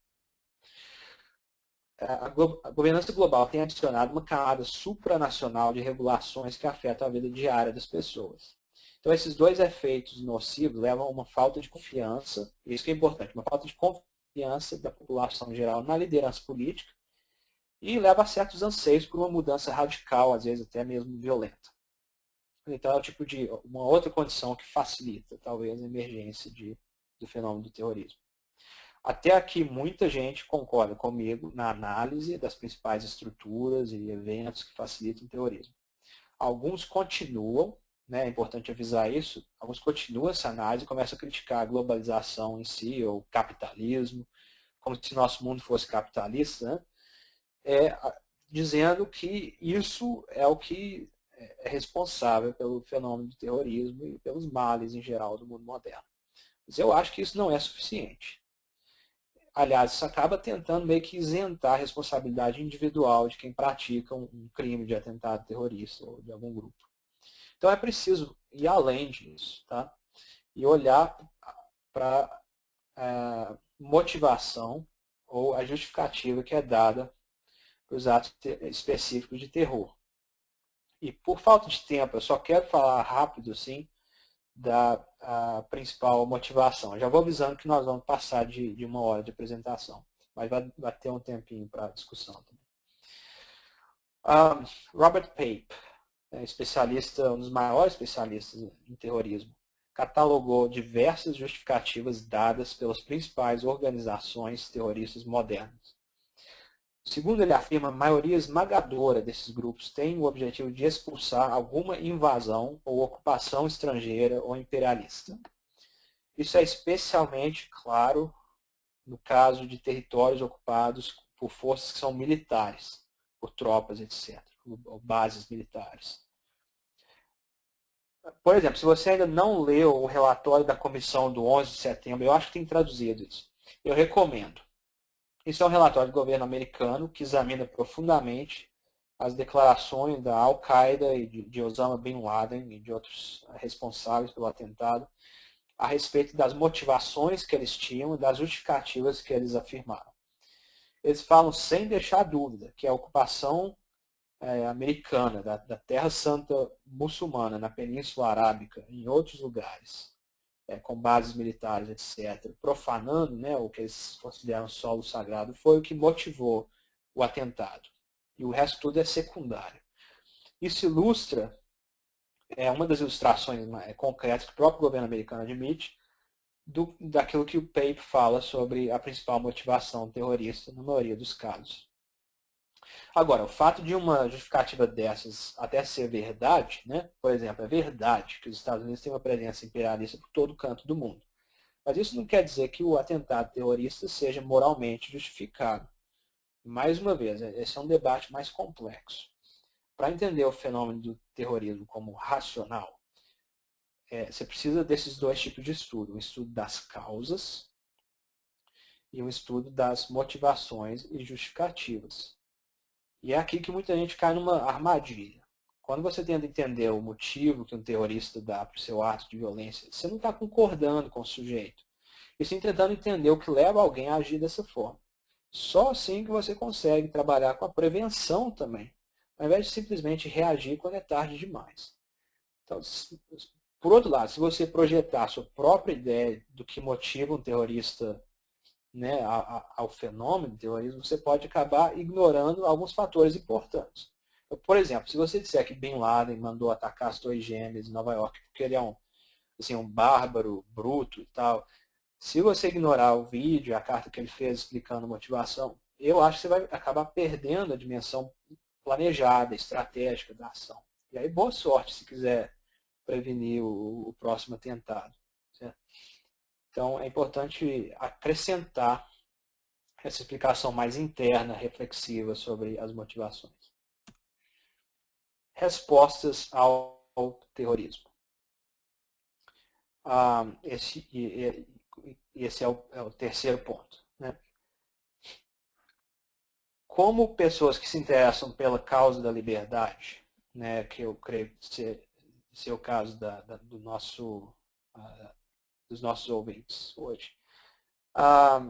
A governança global tem adicionado uma camada supranacional de regulações que afetam a vida diária das pessoas. Então, esses dois efeitos nocivos levam a uma falta de confiança, isso que é importante, uma falta de confiança da população em geral na liderança política, e leva a certos anseios por uma mudança radical, às vezes até mesmo violenta. Então é o tipo de uma outra condição que facilita, talvez, a emergência do fenômeno do terrorismo. Até aqui muita gente concorda comigo na análise das principais estruturas e eventos que facilitam o terrorismo. Alguns continuam né, é importante avisar isso, alguns continuam essa análise e começam a criticar a globalização em si, ou o capitalismo, como se nosso mundo fosse capitalista, né? Dizendo que isso é o que é responsável pelo fenômeno do terrorismo e pelos males em geral do mundo moderno. Mas eu acho que isso não é suficiente. Aliás, isso acaba tentando meio que isentar a responsabilidade individual de quem pratica um crime de atentado terrorista ou de algum grupo. Então é preciso ir além disso, tá? E olhar para a motivação ou a justificativa que é dada para os atos específicos de terror. E por falta de tempo, eu só quero falar rápido assim, da principal motivação. Já vou avisando que nós vamos passar de 1 hora de apresentação, mas vai ter um tempinho para discussão também. Robert Pape, especialista, um dos maiores especialistas em terrorismo, catalogou diversas justificativas dadas pelas principais organizações terroristas modernas. Segundo ele afirma, a maioria esmagadora desses grupos tem o objetivo de expulsar alguma invasão ou ocupação estrangeira ou imperialista. Isso é especialmente claro no caso de territórios ocupados por forças que são militares, por tropas, etc., ou bases militares. Por exemplo, se você ainda não leu o relatório da comissão do 11 de setembro, eu acho que tem traduzido isso. Eu recomendo. Isso é um relatório do governo americano que examina profundamente as declarações da Al-Qaeda e de Osama Bin Laden e de outros responsáveis pelo atentado a respeito das motivações que eles tinham e das justificativas que eles afirmaram. Eles falam sem deixar dúvida que a ocupação americana da Terra Santa muçulmana na Península Arábica e em outros lugares, com bases militares, etc., profanando, né, o que eles consideram solo sagrado, foi o que motivou o atentado. E o resto tudo é secundário. Isso ilustra, uma das ilustrações concretas que o próprio governo americano admite, daquilo que o Pape fala sobre a principal motivação terrorista na maioria dos casos. Agora, o fato de uma justificativa dessas até ser verdade, né? Por exemplo, é verdade que os Estados Unidos têm uma presença imperialista por todo canto do mundo. Mas isso não quer dizer que o atentado terrorista seja moralmente justificado. Mais uma vez, esse é um debate mais complexo. Para entender o fenômeno do terrorismo como racional, você precisa desses dois tipos de estudo. Um estudo das causas e um estudo das motivações e justificativas. E é aqui que muita gente cai numa armadilha. Quando você tenta entender o motivo que um terrorista dá para o seu ato de violência, você não está concordando com o sujeito. E sim tentando entender o que leva alguém a agir dessa forma. Só assim que você consegue trabalhar com a prevenção também, ao invés de simplesmente reagir quando é tarde demais. Então, por outro lado, se você projetar a sua própria ideia do que motiva um terrorista, né, ao fenômeno do terrorismo, você pode acabar ignorando alguns fatores importantes. Então, por exemplo, se você disser que Bin Laden mandou atacar as Torres Gêmeas em Nova York porque ele é um bárbaro, bruto e tal, se você ignorar o vídeo, a carta que ele fez explicando a motivação, eu acho que você vai acabar perdendo a dimensão planejada, estratégica da ação. E aí, boa sorte se quiser prevenir o próximo atentado. Certo? Então, é importante acrescentar essa explicação mais interna, reflexiva sobre as motivações. Respostas ao terrorismo. Esse é o terceiro ponto. Né? Como pessoas que se interessam pela causa da liberdade, né, que eu creio ser o caso dos nossos ouvintes hoje,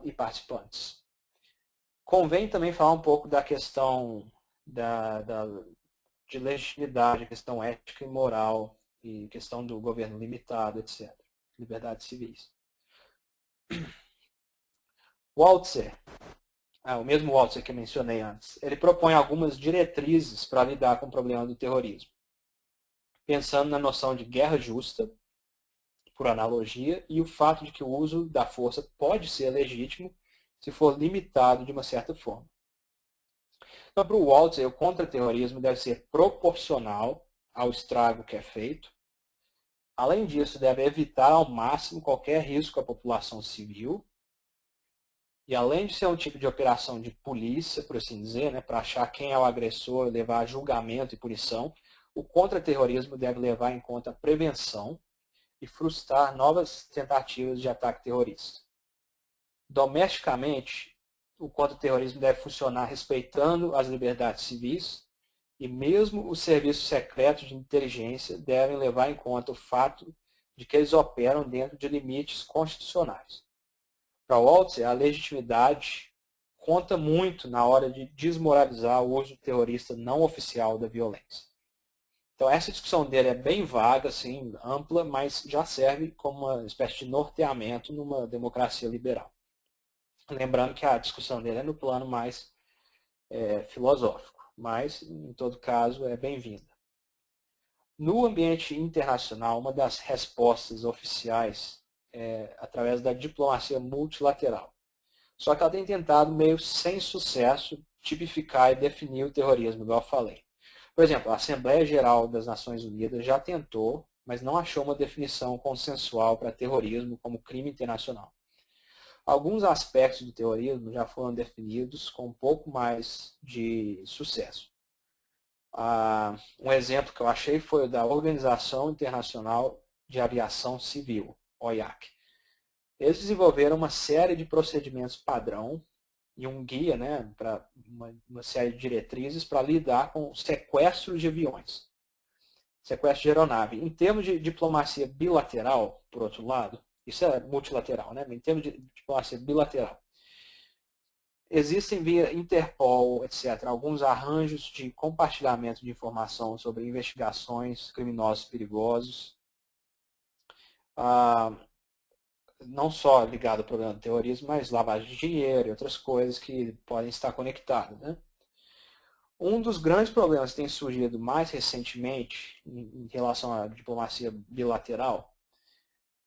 e participantes. Convém também falar um pouco da questão de legitimidade, questão ética e moral, e questão do governo limitado, etc. Liberdades civis. Waltzer, o mesmo Waltzer que eu mencionei antes, ele propõe algumas diretrizes para lidar com o problema do terrorismo. Pensando na noção de guerra justa, por analogia, e o fato de que o uso da força pode ser legítimo se for limitado de uma certa forma. Então, para o Waltzer, o contra-terrorismo deve ser proporcional ao estrago que é feito Além disso, deve evitar ao máximo qualquer risco à população civil. E além de ser um tipo de operação de polícia, por assim dizer, né, para achar quem é o agressor, levar a julgamento e punição, o contra-terrorismo deve levar em conta a prevenção e frustrar novas tentativas de ataque terrorista. Domesticamente, o contra-terrorismo deve funcionar respeitando as liberdades civis e mesmo os serviços secretos de inteligência devem levar em conta o fato de que eles operam dentro de limites constitucionais. Para Waltzer, a legitimidade conta muito na hora de desmoralizar o uso terrorista não oficial da violência. Então, essa discussão dele é bem vaga, assim, ampla, mas já serve como uma espécie de norteamento numa democracia liberal. Lembrando que a discussão dele é no plano mais filosófico, mas, em todo caso, é bem-vinda. No ambiente internacional, uma das respostas oficiais é através da diplomacia multilateral. Só que ela tem tentado, meio sem sucesso, tipificar e definir o terrorismo, igual eu falei. Por exemplo, a Assembleia Geral das Nações Unidas já tentou, mas não achou uma definição consensual para terrorismo como crime internacional. Alguns aspectos do terrorismo já foram definidos com um pouco mais de sucesso. Um exemplo que eu achei foi o da Organização Internacional de Aviação Civil, OIAC. Eles desenvolveram uma série de procedimentos padrão e um guia, né, para uma série de diretrizes para lidar com sequestros de aviões, sequestro de aeronave. Em termos de diplomacia bilateral, por outro lado, isso é multilateral, né? Em termos de diplomacia bilateral, existem via Interpol, etc., alguns arranjos de compartilhamento de informação sobre investigações, criminosos perigosos, não só ligado ao problema do terrorismo, mas lavagem de dinheiro e outras coisas que podem estar conectadas, né? Um dos grandes problemas que tem surgido mais recentemente em relação à diplomacia bilateral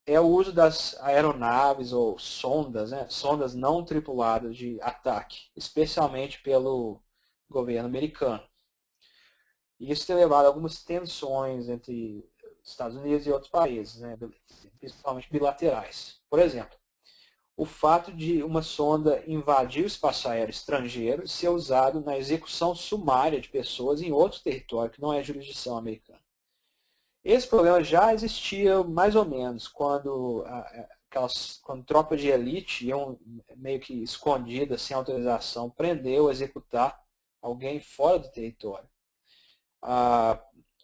é o uso das aeronaves ou sondas, né? Sondas não tripuladas de ataque, especialmente pelo governo americano. E isso tem levado a algumas tensões entre Estados Unidos e outros países, né? Principalmente bilaterais. Por exemplo, o fato de uma sonda invadir o espaço aéreo estrangeiro e ser usado na execução sumária de pessoas em outro território que não é jurisdição americana. Esse problema já existia mais ou menos quando tropas de elite iam meio que escondidas, sem autorização, prender ou executar alguém fora do território.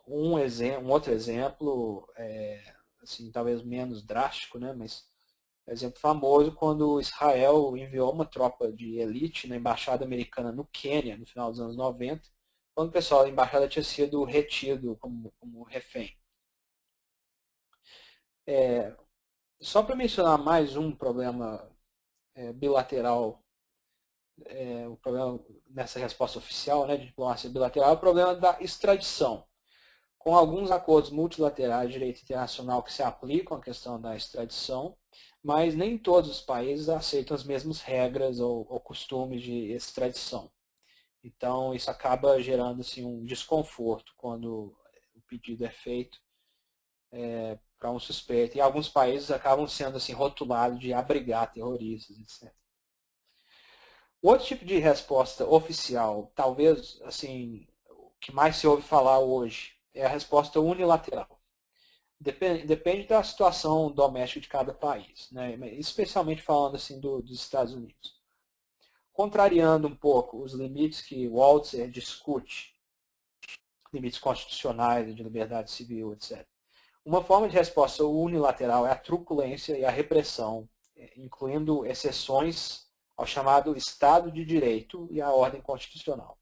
Um outro exemplo, assim, talvez menos drástico, né, mas exemplo famoso quando Israel enviou uma tropa de elite na embaixada americana no Quênia, no final dos anos 90, quando o pessoal da embaixada tinha sido retido como refém. Só para mencionar mais um problema bilateral, o problema nessa resposta oficial, né, de diplomacia bilateral, é o problema da extradição. Com alguns acordos multilaterais de direito internacional que se aplicam à questão da extradição, mas nem todos os países aceitam as mesmas regras ou costumes de extradição. Então, isso acaba gerando assim, um desconforto quando o pedido é feito para um suspeito. E alguns países acabam sendo assim, rotulados de abrigar terroristas, etc. Outro tipo de resposta oficial, talvez assim, o que mais se ouve falar hoje, é a resposta unilateral. Depende da situação doméstica de cada país, né? Especialmente falando assim dos Estados Unidos. Contrariando um pouco os limites que Waltzer discute, limites constitucionais de liberdade civil, etc. Uma forma de resposta unilateral é a truculência e a repressão, incluindo exceções ao chamado Estado de Direito e à ordem constitucional.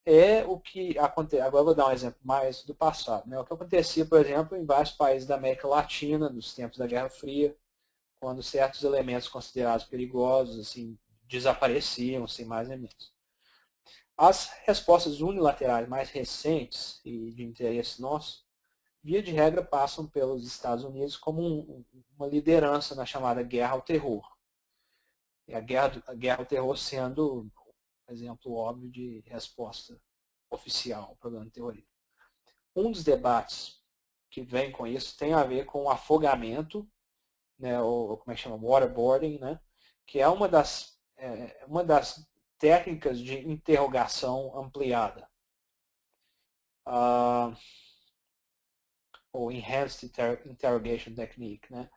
É o que acontece. Agora eu vou dar um exemplo mais do passado. Né? O que acontecia, por exemplo, em vários países da América Latina, nos tempos da Guerra Fria, quando certos elementos considerados perigosos assim, desapareciam, sem mais nem menos. As respostas unilaterais mais recentes e de interesse nosso, via de regra, passam pelos Estados Unidos como uma liderança na chamada guerra ao terror. E a guerra ao terror sendo um exemplo óbvio de resposta oficial ao problema do terrorismo. Um dos debates que vem com isso tem a ver com afogamento, né, ou como é que chama, waterboarding, né, que é uma das técnicas de interrogação ampliada, ou Enhanced Interrogation Technique. Né.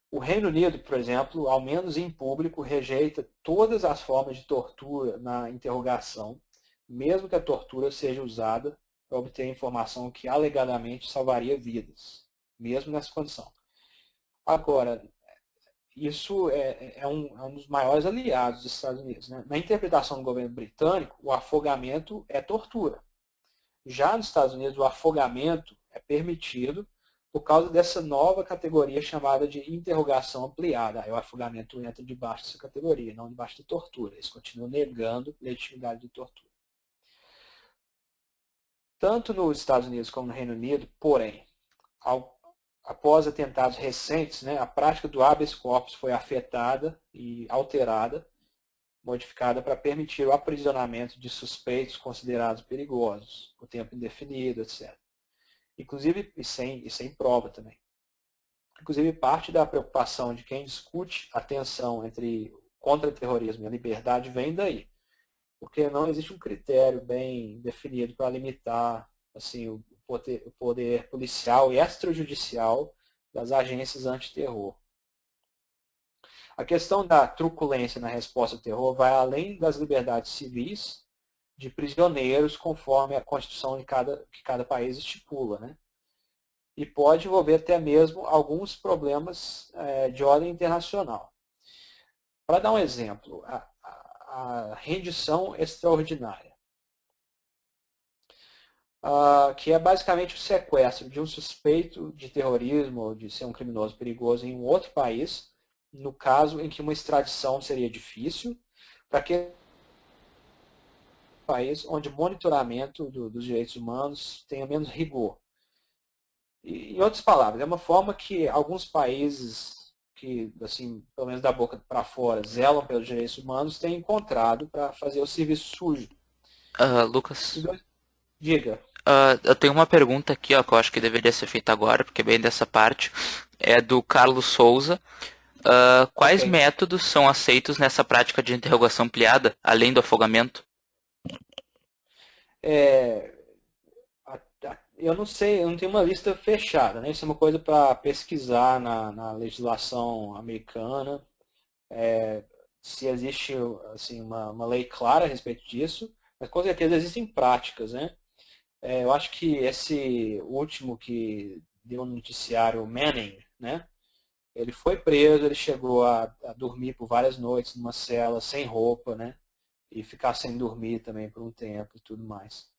O Reino Unido, por exemplo, ao menos em público, rejeita todas as formas de tortura na interrogação, mesmo que a tortura seja usada para obter informação que alegadamente salvaria vidas, mesmo nessa condição. Agora, isso é um dos maiores aliados dos Estados Unidos. Né? Na interpretação do governo britânico, o afogamento é tortura. Já nos Estados Unidos, o afogamento é permitido por causa dessa nova categoria chamada de interrogação ampliada. Aí o afogamento entra debaixo dessa categoria, não debaixo de tortura. Eles continuam negando legitimidade de tortura. Tanto nos Estados Unidos como no Reino Unido, porém, após atentados recentes, né, a prática do habeas corpus foi afetada e alterada, modificada para permitir o aprisionamento de suspeitos considerados perigosos, por tempo indefinido, etc. Inclusive, e sem prova também. Inclusive, parte da preocupação de quem discute a tensão entre contra-terrorismo e a liberdade vem daí. Porque não existe um critério bem definido para limitar assim, o poder policial e extrajudicial das agências antiterror. A questão da truculência na resposta ao terror vai além das liberdades civis de prisioneiros, conforme a Constituição que cada país estipula. Né? E pode envolver até mesmo alguns problemas de ordem internacional. Para dar um exemplo, a rendição extraordinária, que é basicamente o sequestro de um suspeito de terrorismo ou de ser um criminoso perigoso em um outro país, no caso em que uma extradição seria difícil, para aquele país onde o monitoramento dos direitos humanos tenha menos rigor. E, em outras palavras, é uma forma que alguns países que, assim, pelo menos da boca para fora, zelam pelos direitos humanos, têm encontrado para fazer o serviço sujo. Lucas, Diga. eu tenho uma pergunta aqui, ó, que eu acho que deveria ser feita agora, porque bem dessa parte. É do Carlos Souza. Quais Ok. métodos são aceitos nessa prática de interrogação ampliada, além do afogamento? Eu não sei, eu não tenho uma lista fechada, né? Isso é uma coisa para pesquisar na legislação americana, se existe assim, uma lei clara a respeito disso, mas com certeza existem práticas, né? Eu acho que esse último que deu no noticiário, Manning, né? Ele foi preso, ele chegou a dormir por várias noites numa cela sem roupa, né? E ficar sem dormir também por um tempo e tudo mais.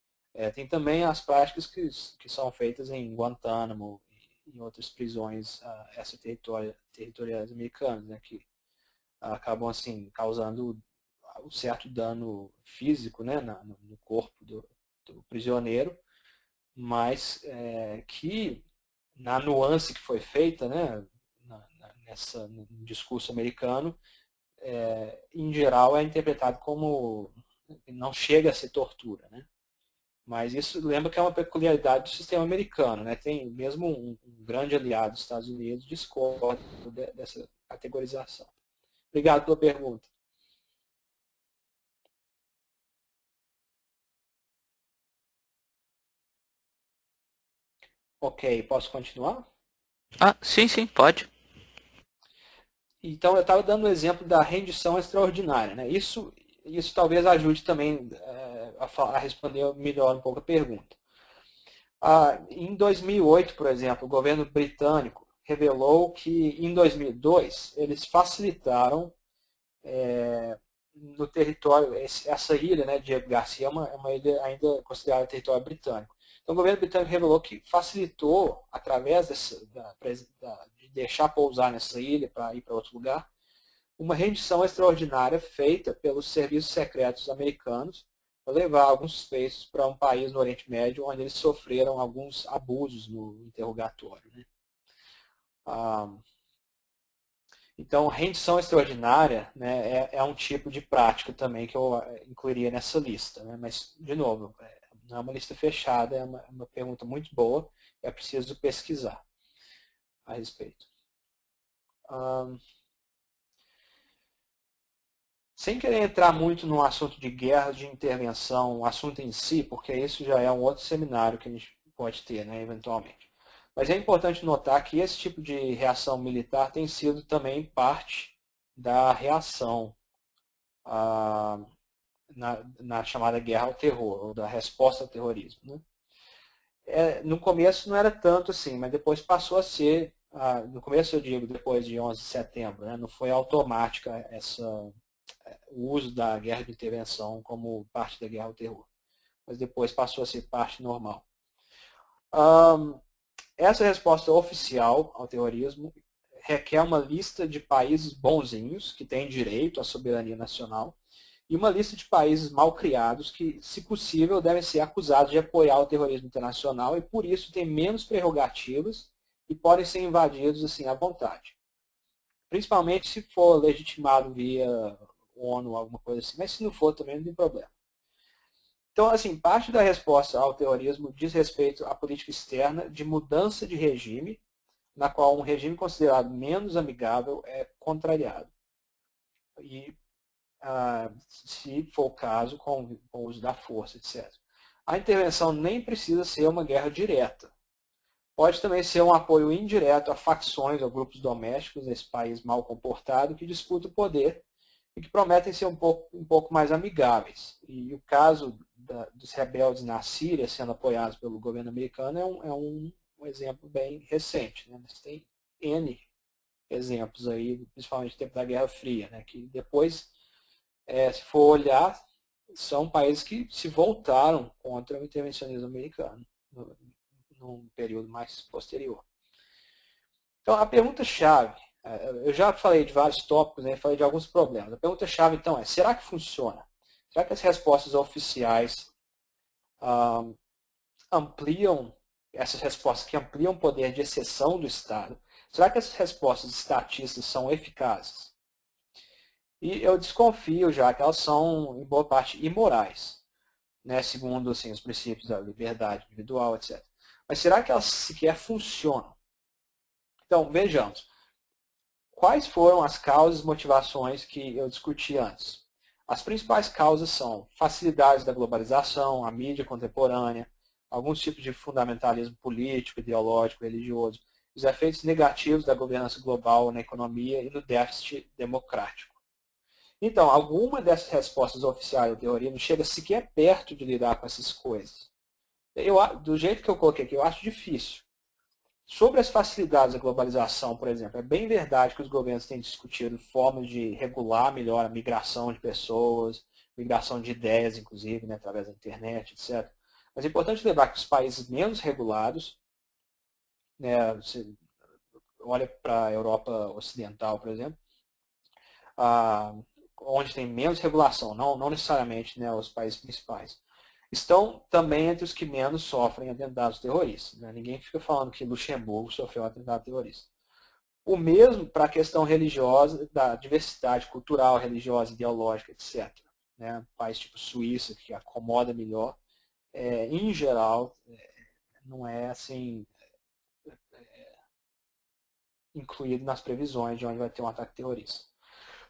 Tem também as práticas que são feitas em Guantánamo e em outras prisões extraterritoriais americanas, né, que acabam assim causando um certo dano físico, né, no corpo do prisioneiro, mas que na nuance que foi feita, né, no discurso americano, em geral é interpretado como não chega a ser tortura, né? Mas isso lembra que é uma peculiaridade do sistema americano, né? Tem mesmo um grande aliado dos Estados Unidos discorda dessa categorização. Obrigado pela pergunta. Ok, posso continuar? Sim, pode. Então, eu estava dando o exemplo da rendição extraordinária. Né? Isso talvez ajude também a responder melhor um pouco a pergunta. Em 2008, por exemplo, o governo britânico revelou que em 2002 eles facilitaram no território, essa ilha, né, Diego Garcia, é uma ilha ainda considerada território britânico. Então o governo britânico revelou que facilitou, através de deixar pousar nessa ilha para ir para outro lugar, uma rendição extraordinária feita pelos serviços secretos americanos para levar alguns suspeitos para um país no Oriente Médio onde eles sofreram alguns abusos no interrogatório. Né? Então, rendição extraordinária, né, é um tipo de prática também que eu incluiria nessa lista. Né? Mas, de novo, não é uma lista fechada, é uma pergunta muito boa, é preciso pesquisar a respeito. Sem querer entrar muito no assunto de guerra, de intervenção, o assunto em si, porque isso já é um outro seminário que a gente pode ter, né, eventualmente. Mas é importante notar que esse tipo de reação militar tem sido também parte da reação na chamada guerra ao terror, ou da resposta ao terrorismo. Né? No começo não era tanto assim, mas depois passou a ser, no começo eu digo, depois de 11 de setembro, né? Não foi automática o uso da guerra de intervenção como parte da guerra ao terror, mas depois passou a ser parte normal. Essa resposta oficial ao terrorismo requer uma lista de países bonzinhos, que têm direito à soberania nacional, e uma lista de países mal criados que, se possível, devem ser acusados de apoiar o terrorismo internacional e, por isso, têm menos prerrogativas e podem ser invadidos assim à vontade. Principalmente se for legitimado via ONU, alguma coisa assim, mas se não for também não tem problema. Então, assim, parte da resposta ao terrorismo diz respeito à política externa de mudança de regime, na qual um regime considerado menos amigável é contrariado. E, se for o caso, com o uso da força, etc. A intervenção nem precisa ser uma guerra direta. Pode também ser um apoio indireto a facções ou grupos domésticos desse país mal comportado que disputam o poder e que prometem ser um pouco mais amigáveis. E o caso dos rebeldes na Síria sendo apoiados pelo governo americano é um exemplo bem recente. Né? Mas tem N exemplos aí, principalmente no tempo da Guerra Fria, né? Que depois, se for olhar, são países que se voltaram contra o intervencionismo americano num período mais posterior. Então, a pergunta-chave, eu já falei de vários tópicos, né, falei de alguns problemas. A pergunta-chave, então, é: será que funciona? Será que as respostas oficiais ampliam, essas respostas que ampliam o poder de exceção do Estado, será que essas respostas estatistas são eficazes? E eu desconfio já que elas são, em boa parte, imorais, né, segundo assim, os princípios da liberdade individual, etc. Mas será que elas sequer funcionam? Então, vejamos. Quais foram as causas e motivações que eu discuti antes? As principais causas são facilidades da globalização, a mídia contemporânea, alguns tipos de fundamentalismo político, ideológico, religioso, os efeitos negativos da governança global na economia e no déficit democrático. Então, alguma dessas respostas oficiais ao terrorismo chega sequer perto de lidar com essas coisas. Do jeito que eu coloquei aqui, eu acho difícil. Sobre as facilidades da globalização, por exemplo, é bem verdade que os governos têm discutido formas de regular melhor a migração de pessoas, migração de ideias, inclusive, né, através da internet, etc. Mas é importante lembrar que os países menos regulados, né, você olha para a Europa Ocidental, por exemplo, onde tem menos regulação, não necessariamente, né, os países principais, estão também entre os que menos sofrem atentados terroristas. Né? Ninguém fica falando que Luxemburgo sofreu um atentado terrorista. O mesmo para a questão religiosa, da diversidade cultural, religiosa, ideológica, etc. Né? País tipo Suíça, que acomoda melhor, em geral, não é assim incluído nas previsões de onde vai ter um ataque terrorista.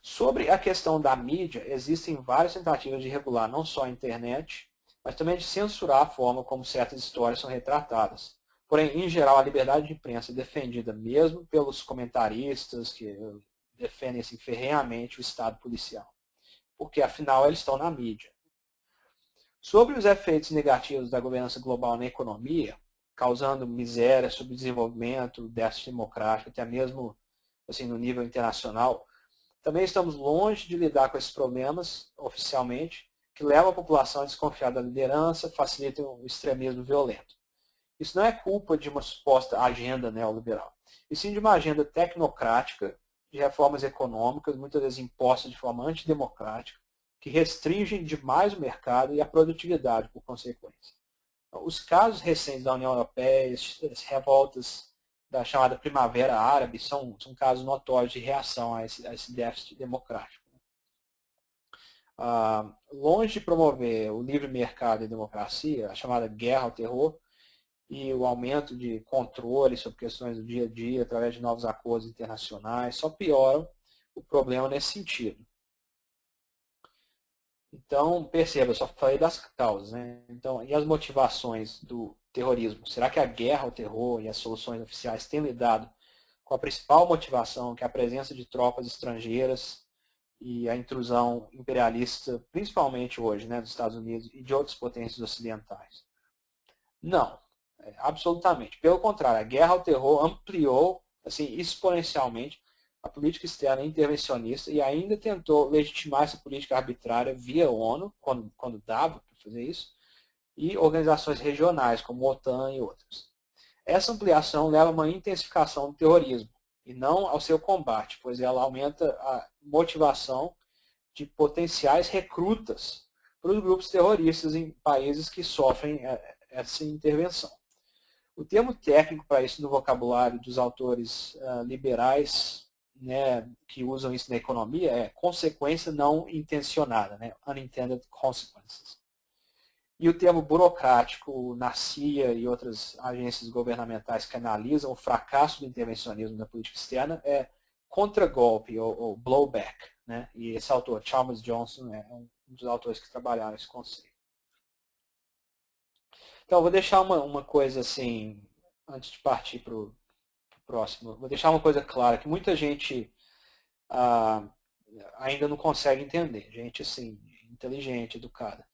Sobre a questão da mídia, existem várias tentativas de regular não só a internet, mas também de censurar a forma como certas histórias são retratadas. Porém, em geral, a liberdade de imprensa é defendida mesmo pelos comentaristas que defendem assim, ferrenhamente o Estado policial, porque afinal eles estão na mídia. Sobre os efeitos negativos da governança global na economia, causando miséria, subdesenvolvimento, déficit democrático, até mesmo assim, no nível internacional, também estamos longe de lidar com esses problemas oficialmente, que levam a população a desconfiar da liderança, facilitam o extremismo violento. Isso não é culpa de uma suposta agenda neoliberal, e sim de uma agenda tecnocrática de reformas econômicas, muitas vezes impostas de forma antidemocrática, que restringem demais o mercado e a produtividade por consequência. Os casos recentes da União Europeia, as revoltas da chamada Primavera Árabe, são casos notórios de reação a esse déficit democrático. Longe de promover o livre mercado e a democracia, a chamada guerra ao terror, e o aumento de controle sobre questões do dia a dia através de novos acordos internacionais, só pioram o problema nesse sentido. Então, perceba, eu só falei das causas, né? Então, e as motivações do terrorismo? Será que a guerra ao terror e as soluções oficiais têm lidado com a principal motivação, que é a presença de tropas estrangeiras e a intrusão imperialista, principalmente hoje, né, dos Estados Unidos e de outras potências ocidentais? Não, absolutamente. Pelo contrário, a guerra ao terror ampliou assim, exponencialmente a política externa intervencionista e ainda tentou legitimar essa política arbitrária via ONU, quando dava para fazer isso, e organizações regionais, como a OTAN e outras. Essa ampliação leva a uma intensificação do terrorismo, e não ao seu combate, pois ela aumenta a motivação de potenciais recrutas para os grupos terroristas em países que sofrem essa intervenção. O termo técnico para isso no vocabulário dos autores liberais, né, que usam isso na economia, é consequência não intencionada, né, unintended consequences. E o termo burocrático na CIA e outras agências governamentais que analisam o fracasso do intervencionismo na política externa é contragolpe ou blowback. Né? E esse autor, Chalmers Johnson, é um dos autores que trabalharam esse conceito. Então, eu vou deixar uma coisa assim, antes de partir para o próximo, vou deixar uma coisa clara, que muita gente ainda não consegue entender, gente assim, inteligente, educada.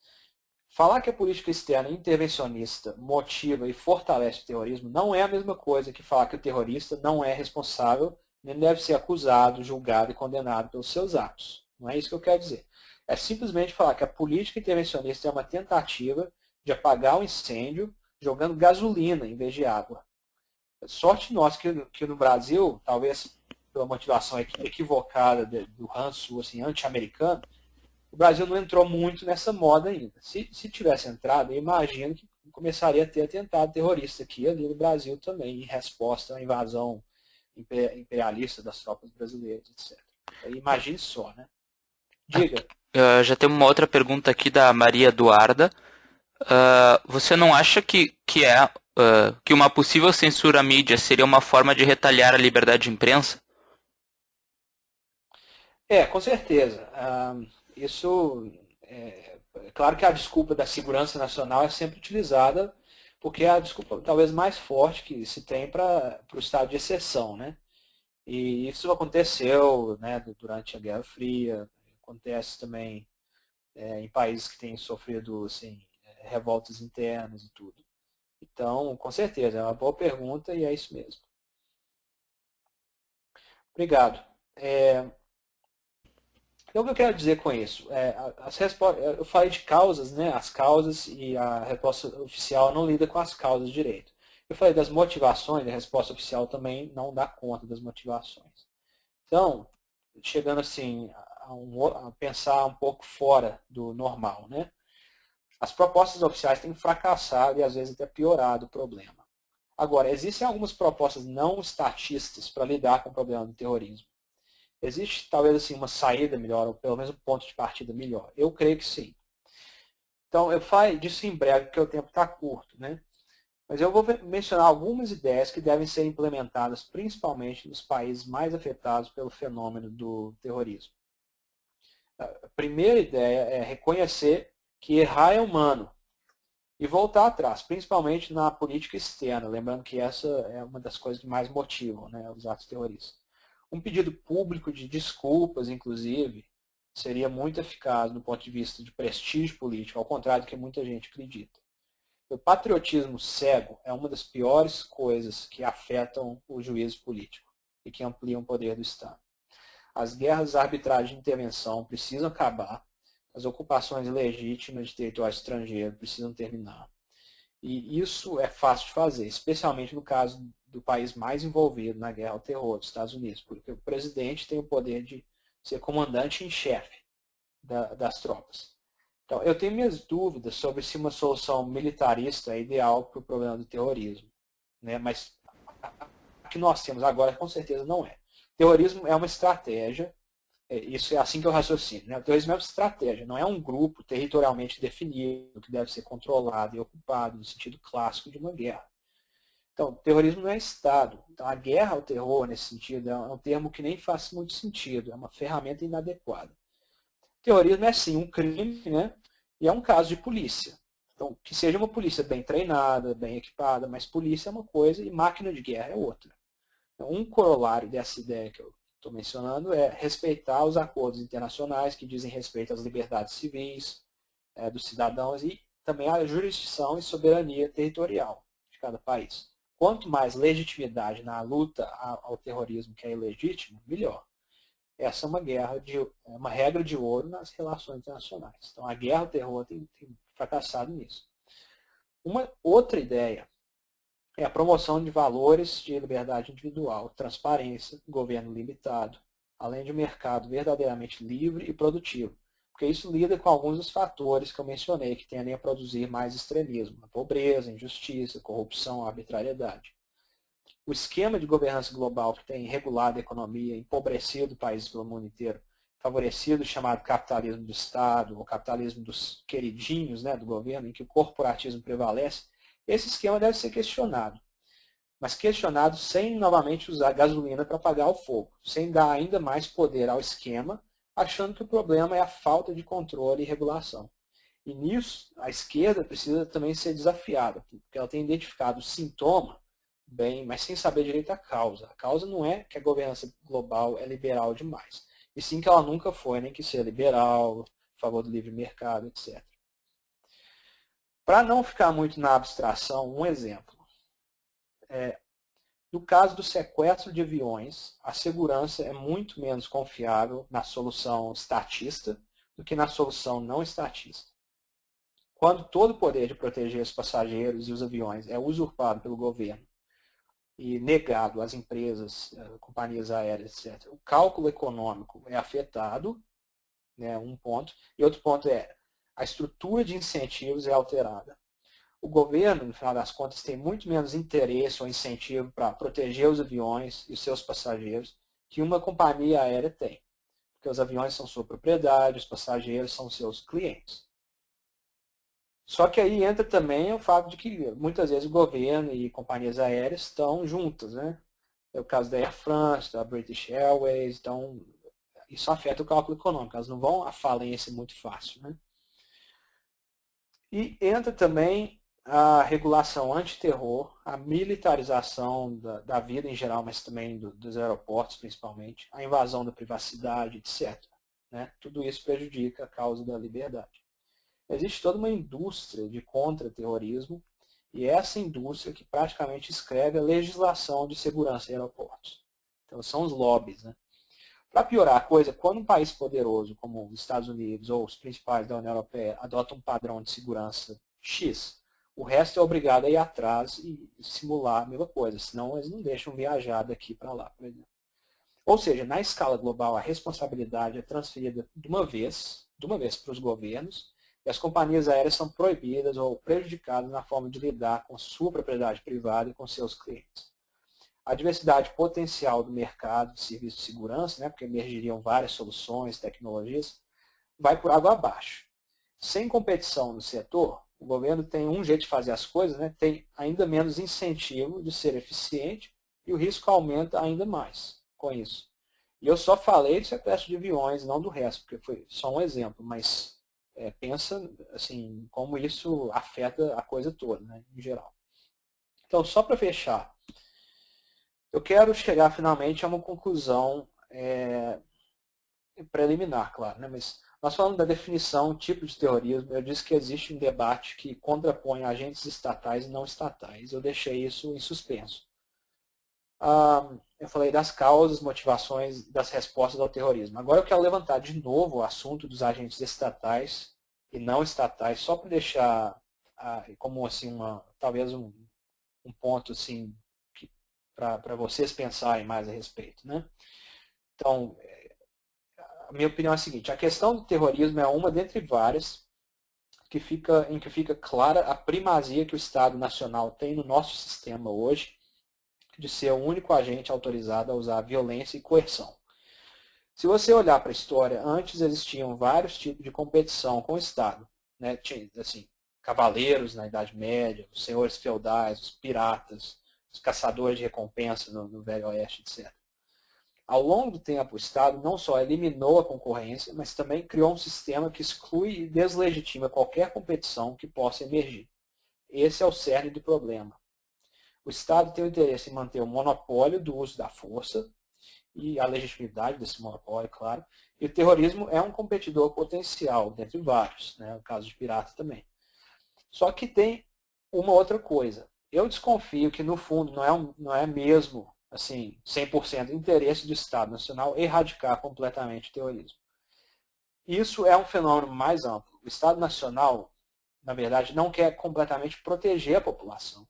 Falar que a política externa intervencionista motiva e fortalece o terrorismo não é a mesma coisa que falar que o terrorista não é responsável, nem deve ser acusado, julgado e condenado pelos seus atos. Não é isso que eu quero dizer. É simplesmente falar que a política intervencionista é uma tentativa de apagar o incêndio jogando gasolina em vez de água. Sorte nossa que no Brasil, talvez pela motivação equivocada do ranço assim, anti-americano, o Brasil não entrou muito nessa moda ainda. Se tivesse entrado, eu imagino que começaria a ter atentado terrorista aqui e ali no Brasil também, em resposta à invasão imperialista das tropas brasileiras, etc. Imagine só, né? Diga. Já tem uma outra pergunta aqui da Maria Eduarda. Você não acha que uma possível censura à mídia seria uma forma de retalhar a liberdade de imprensa? Com certeza. Isso claro que a desculpa da segurança nacional é sempre utilizada porque é a desculpa talvez mais forte que se tem para o estado de exceção, né? E isso aconteceu, né, durante a Guerra Fria, acontece também em países que têm sofrido assim, revoltas internas e tudo. Então, com certeza, é uma boa pergunta e é isso mesmo. Obrigado. Então, o que eu quero dizer com isso? Eu falei de causas, né? As causas e a resposta oficial não lida com as causas direito. Eu falei das motivações, a resposta oficial também não dá conta das motivações. Então, chegando assim a pensar um pouco fora do normal, né? As propostas oficiais têm fracassado e às vezes até piorado o problema. Agora, existem algumas propostas não estatistas para lidar com o problema do terrorismo. Existe talvez assim uma saída melhor, ou pelo menos um ponto de partida melhor? Eu creio que sim. Então, eu falo disso em breve, porque o tempo está curto, né? Mas eu vou mencionar algumas ideias que devem ser implementadas principalmente nos países mais afetados pelo fenômeno do terrorismo. A primeira ideia é reconhecer que errar é humano e voltar atrás, principalmente na política externa, lembrando que essa é uma das coisas que mais motivam, né, os atos terroristas. Um pedido público de desculpas, inclusive, seria muito eficaz do ponto de vista de prestígio político, ao contrário do que muita gente acredita. O patriotismo cego é uma das piores coisas que afetam o juízo político e que ampliam o poder do Estado. As guerras arbitrárias de intervenção precisam acabar, as ocupações ilegítimas de território estrangeiro precisam terminar. E isso é fácil de fazer, especialmente no caso do país mais envolvido na guerra ao terror, dos Estados Unidos, porque o presidente tem o poder de ser comandante em chefe das tropas. Então, eu tenho minhas dúvidas sobre se uma solução militarista é ideal para o problema do terrorismo. Né? Mas a que nós temos agora, com certeza, não é. O terrorismo é uma estratégia Isso é assim que eu raciocino. Né? O terrorismo é uma estratégia, não é um grupo territorialmente definido que deve ser controlado e ocupado no sentido clássico de uma guerra. Então, o terrorismo não é Estado. Então, a guerra ao terror, nesse sentido, é um termo que nem faz muito sentido, é uma ferramenta inadequada. O terrorismo é, sim, um crime, né? E é um caso de polícia. Então, que seja uma polícia bem treinada, bem equipada, mas polícia é uma coisa e máquina de guerra é outra. Então, um corolário dessa ideia que eu estou mencionando é respeitar os acordos internacionais que dizem respeito às liberdades civis dos cidadãos e também à jurisdição e soberania territorial de cada país. Quanto mais legitimidade na luta ao terrorismo que é ilegítimo, melhor. Essa é uma regra de ouro nas relações internacionais. Então, a guerra ao terror tem fracassado nisso. Uma outra ideia é a promoção de valores de liberdade individual, transparência, governo limitado, além de um mercado verdadeiramente livre e produtivo. Porque isso lida com alguns dos fatores que eu mencionei, que tendem a produzir mais extremismo, a pobreza, a injustiça, a corrupção, a arbitrariedade. O esquema de governança global que tem regulado a economia, empobrecido países pelo mundo inteiro, favorecido o chamado capitalismo do Estado, ou capitalismo dos queridinhos, né, do governo, em que o corporatismo prevalece, esse esquema deve ser questionado. Mas questionado sem novamente usar gasolina para apagar o fogo, sem dar ainda mais poder ao esquema, achando que o problema é a falta de controle e regulação. E nisso, a esquerda precisa também ser desafiada, porque ela tem identificado o sintoma bem, mas sem saber direito a causa. A causa não é que a governança global é liberal demais, e sim que ela nunca foi, nem que ser liberal, a favor do livre mercado, etc. Para não ficar muito na abstração, um exemplo. No caso do sequestro de aviões, a segurança é muito menos confiável na solução estatista do que na solução não estatista. Quando todo o poder de proteger os passageiros e os aviões é usurpado pelo governo e negado às empresas, companhias aéreas, etc., o cálculo econômico é afetado, né, um ponto, e outro ponto é a estrutura de incentivos é alterada. O governo, no final das contas, tem muito menos interesse ou incentivo para proteger os aviões e os seus passageiros que uma companhia aérea tem. Porque os aviões são sua propriedade, os passageiros são seus clientes. Só que aí entra também o fato de que muitas vezes o governo e companhias aéreas estão juntas, né? É o caso da Air France, da British Airways, então isso afeta o cálculo econômico, elas não vão à falência muito fácil, né? E entra também a regulação antiterror, a militarização da vida em geral, mas também dos aeroportos principalmente, a invasão da privacidade, etc. Né? Tudo isso prejudica a causa da liberdade. Existe toda uma indústria de contra-terrorismo e essa indústria que praticamente escreve a legislação de segurança em aeroportos. Então são os lobbies. Né? Para piorar a coisa, quando um país poderoso como os Estados Unidos ou os principais da União Europeia adotam um padrão de segurança X, o resto é obrigado a ir atrás e simular a mesma coisa, senão eles não deixam viajar daqui para lá, por exemplo. Ou seja, na escala global, a responsabilidade é transferida de uma vez para os governos, e as companhias aéreas são proibidas ou prejudicadas na forma de lidar com sua propriedade privada e com seus clientes. A diversidade potencial do mercado de serviços de segurança, né, porque emergiriam várias soluções, tecnologias, vai por água abaixo. Sem competição no setor, o governo tem um jeito de fazer as coisas, né, tem ainda menos incentivo de ser eficiente e o risco aumenta ainda mais com isso. E eu só falei de sequestro de aviões, não do resto, porque foi só um exemplo, mas pensa assim, como isso afeta a coisa toda, né, em geral. Então, só para fechar, eu quero chegar finalmente a uma conclusão preliminar, claro, né? Mas nós falamos da definição, tipo de terrorismo, eu disse que existe um debate que contrapõe agentes estatais e não estatais. Eu deixei isso em suspenso. Eu falei das causas, motivações, das respostas ao terrorismo. Agora eu quero levantar de novo o assunto dos agentes estatais e não estatais, só para deixar como assim talvez um ponto assim para vocês pensarem mais a respeito, né? Então, a minha opinião é a seguinte: a questão do terrorismo é uma dentre várias em que fica clara a primazia que o Estado Nacional tem no nosso sistema hoje de ser o único agente autorizado a usar violência e coerção. Se você olhar para a história, antes existiam vários tipos de competição com o Estado. Né? Tinha, assim, cavaleiros na Idade Média, os senhores feudais, os piratas, os caçadores de recompensa no Velho Oeste, etc. Ao longo do tempo, o Estado não só eliminou a concorrência, mas também criou um sistema que exclui e deslegitima qualquer competição que possa emergir. Esse é o cerne do problema. O Estado tem o interesse em manter o monopólio do uso da força e a legitimidade desse monopólio, claro, e o terrorismo é um competidor potencial, dentre vários, né? No caso de pirata também. Só que tem uma outra coisa. Eu desconfio que, no fundo, não é mesmo assim 100% interesse do Estado Nacional erradicar completamente o terrorismo. Isso é um fenômeno mais amplo. O Estado Nacional, na verdade, não quer completamente proteger a população.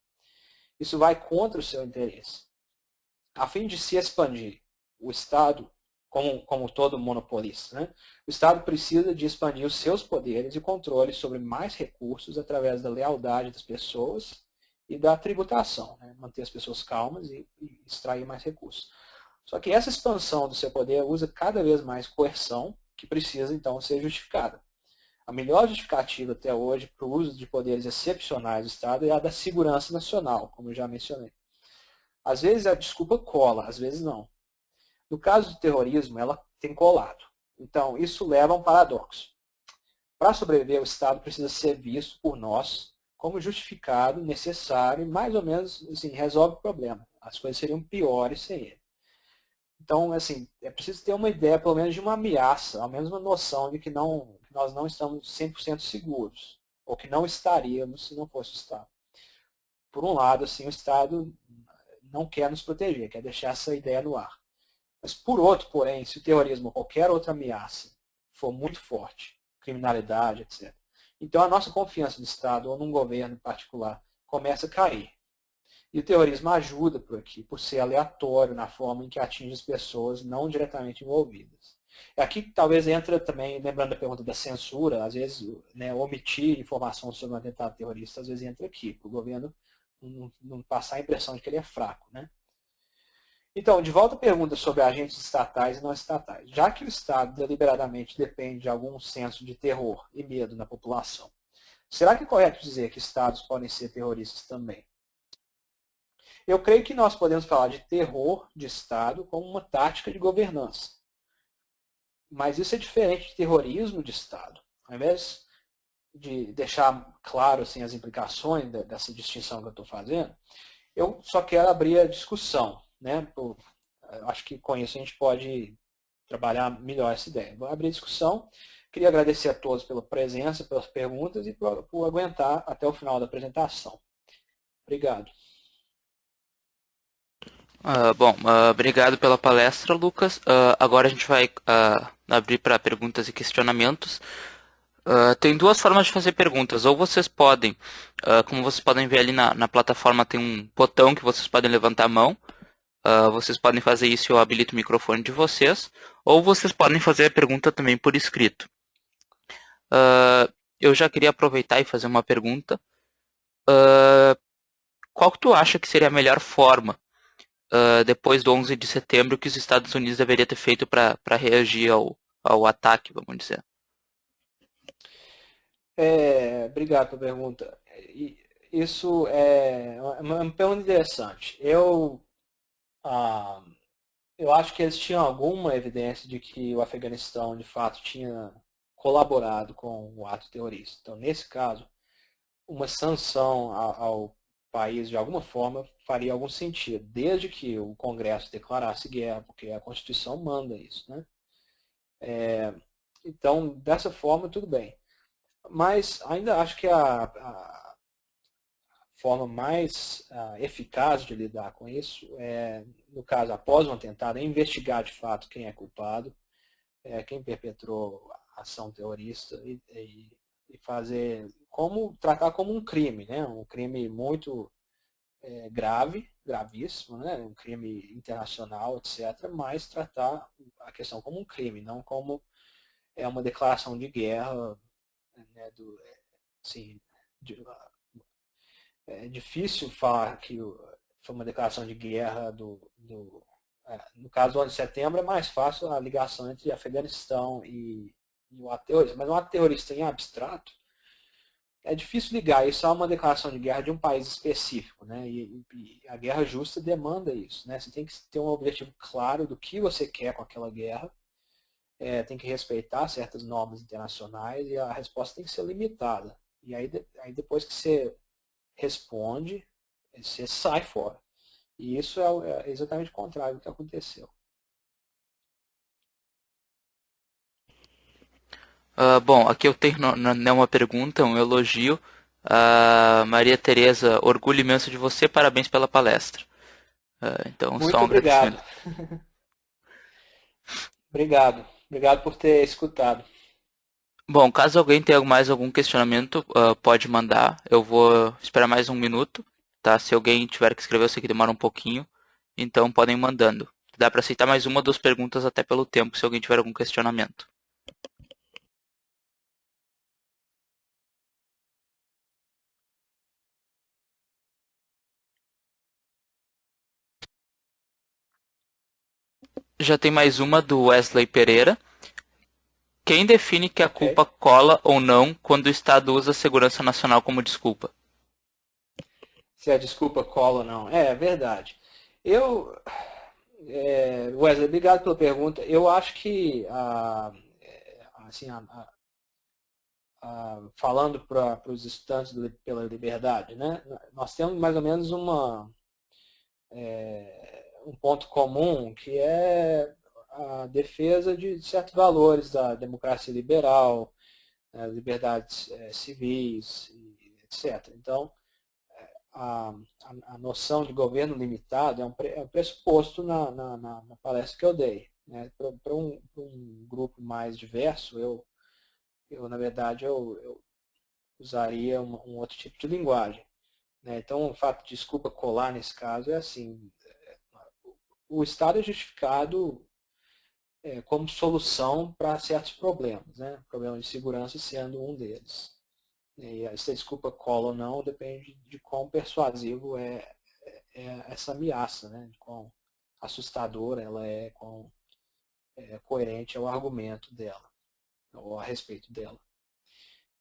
Isso vai contra o seu interesse. A fim de se expandir, o Estado, como todo monopolista, né? O Estado precisa de expandir os seus poderes e controle sobre mais recursos através da lealdade das pessoas e da tributação, né? Manter as pessoas calmas e extrair mais recursos. Só que essa expansão do seu poder usa cada vez mais coerção, que precisa então ser justificada. A melhor justificativa até hoje para o uso de poderes excepcionais do Estado é a da segurança nacional, como eu já mencionei. Às vezes a desculpa cola, às vezes não. No caso do terrorismo, ela tem colado. Então, isso leva a um paradoxo. Para sobreviver, o Estado precisa ser visto por nós como justificado, necessário e mais ou menos assim, resolve o problema. As coisas seriam piores sem ele. Então, assim, é preciso ter uma ideia, pelo menos, de uma ameaça, ao menos uma noção de que nós não estamos 100% seguros, ou que não estaríamos se não fosse o Estado. Por um lado, assim, o Estado não quer nos proteger, quer deixar essa ideia no ar. Mas, por outro, porém, se o terrorismo ou qualquer outra ameaça for muito forte, criminalidade, etc., então a nossa confiança no Estado ou num governo em particular começa a cair. E o terrorismo ajuda por aqui, por ser aleatório na forma em que atinge as pessoas não diretamente envolvidas. É aqui que talvez entra também, lembrando da pergunta da censura, às vezes, né, omitir informação sobre um atentado terrorista, às vezes entra aqui, para o governo não passar a impressão de que ele é fraco. Né? Então, de volta à pergunta sobre agentes estatais e não estatais. Já que o Estado deliberadamente depende de algum senso de terror e medo na população, será que é correto dizer que Estados podem ser terroristas também? Eu creio que nós podemos falar de terror de Estado como uma tática de governança. Mas isso é diferente de terrorismo de Estado. Ao invés de deixar claro assim, as implicações dessa distinção que eu estou fazendo, eu só quero abrir a discussão. Né? Acho que com isso a gente pode trabalhar melhor essa ideia. Vou abrir a discussão. Queria agradecer a todos pela presença, pelas perguntas e por aguentar até o final da apresentação. Obrigado. Bom, obrigado pela palestra, Lucas. Agora a gente vai abrir para perguntas e questionamentos. Tem duas formas de fazer perguntas. Ou vocês podem, como vocês podem ver ali na plataforma, tem um botão que vocês podem levantar a mão. Vocês podem fazer isso e eu habilito o microfone de vocês. Ou vocês podem fazer a pergunta também por escrito. Eu já queria aproveitar e fazer uma pergunta. Qual que tu acha que seria a melhor forma, depois do 11 de setembro, que os Estados Unidos deveria ter feito para reagir ao ataque, vamos dizer? Obrigado pela pergunta. Isso é uma pergunta interessante. Ah, eu acho que eles tinham alguma evidência de que o Afeganistão, de fato, tinha colaborado com o ato terrorista. Então, nesse caso, uma sanção ao país, de alguma forma, faria algum sentido, desde que o Congresso declarasse guerra, porque a Constituição manda isso. Né? Então, dessa forma, tudo bem. Mas ainda acho que a forma mais eficaz de lidar com isso é, no caso, após um atentado, é investigar de fato quem é culpado, quem perpetrou a ação terrorista e fazer tratar como um crime, né? Um crime muito grave, gravíssimo, né? Um crime internacional, etc. Mas tratar a questão como um crime, não como uma declaração de guerra, né? Assim, é difícil falar que foi uma declaração de guerra do no caso do 11 de setembro, é mais fácil a ligação entre Afeganistão e o ato terrorista. Mas um ato terrorista em abstrato, é difícil ligar isso a uma declaração de guerra de um país específico, né? E a guerra justa demanda isso, né? Você tem que ter um objetivo claro do que você quer com aquela guerra, tem que respeitar certas normas internacionais e a resposta tem que ser limitada. E aí depois que você responde, você sai fora. E isso é exatamente o contrário do que aconteceu. Bom, aqui eu tenho não uma pergunta, um elogio. Maria Tereza, orgulho imenso de você, parabéns pela palestra. Então, só Muito um obrigado. agradecimento. Obrigado. Obrigado por ter escutado. Bom, caso alguém tenha mais algum questionamento, pode mandar. Eu vou esperar mais um minuto, tá? Se alguém tiver que escrever, eu sei que demora um pouquinho. Então, podem ir mandando. Dá para aceitar mais uma ou duas perguntas até pelo tempo, se alguém tiver algum questionamento. Já tem mais uma do Wesley Pereira. Quem define que a Ok. culpa cola ou não quando o Estado usa a segurança nacional como desculpa? Se a desculpa cola ou não. É verdade. Eu, Wesley, obrigado pela pergunta. Eu acho que, assim, falando para os estudantes pela liberdade, né, nós temos mais ou menos um ponto comum que é a defesa de certos valores da democracia liberal, liberdades civis, etc. Então, a, a noção de governo limitado é um pressuposto na palestra que eu dei. Né? Para um grupo mais diverso, na verdade, eu usaria um outro tipo de linguagem. Né? Então, o fato de desculpa colar nesse caso é assim, o Estado é justificado como solução para certos problemas, né? Problemas de segurança sendo um deles. E se a desculpa cola ou não depende de quão persuasivo é essa ameaça, né? De quão assustadora ela é, quão coerente é o argumento dela, ou a respeito dela.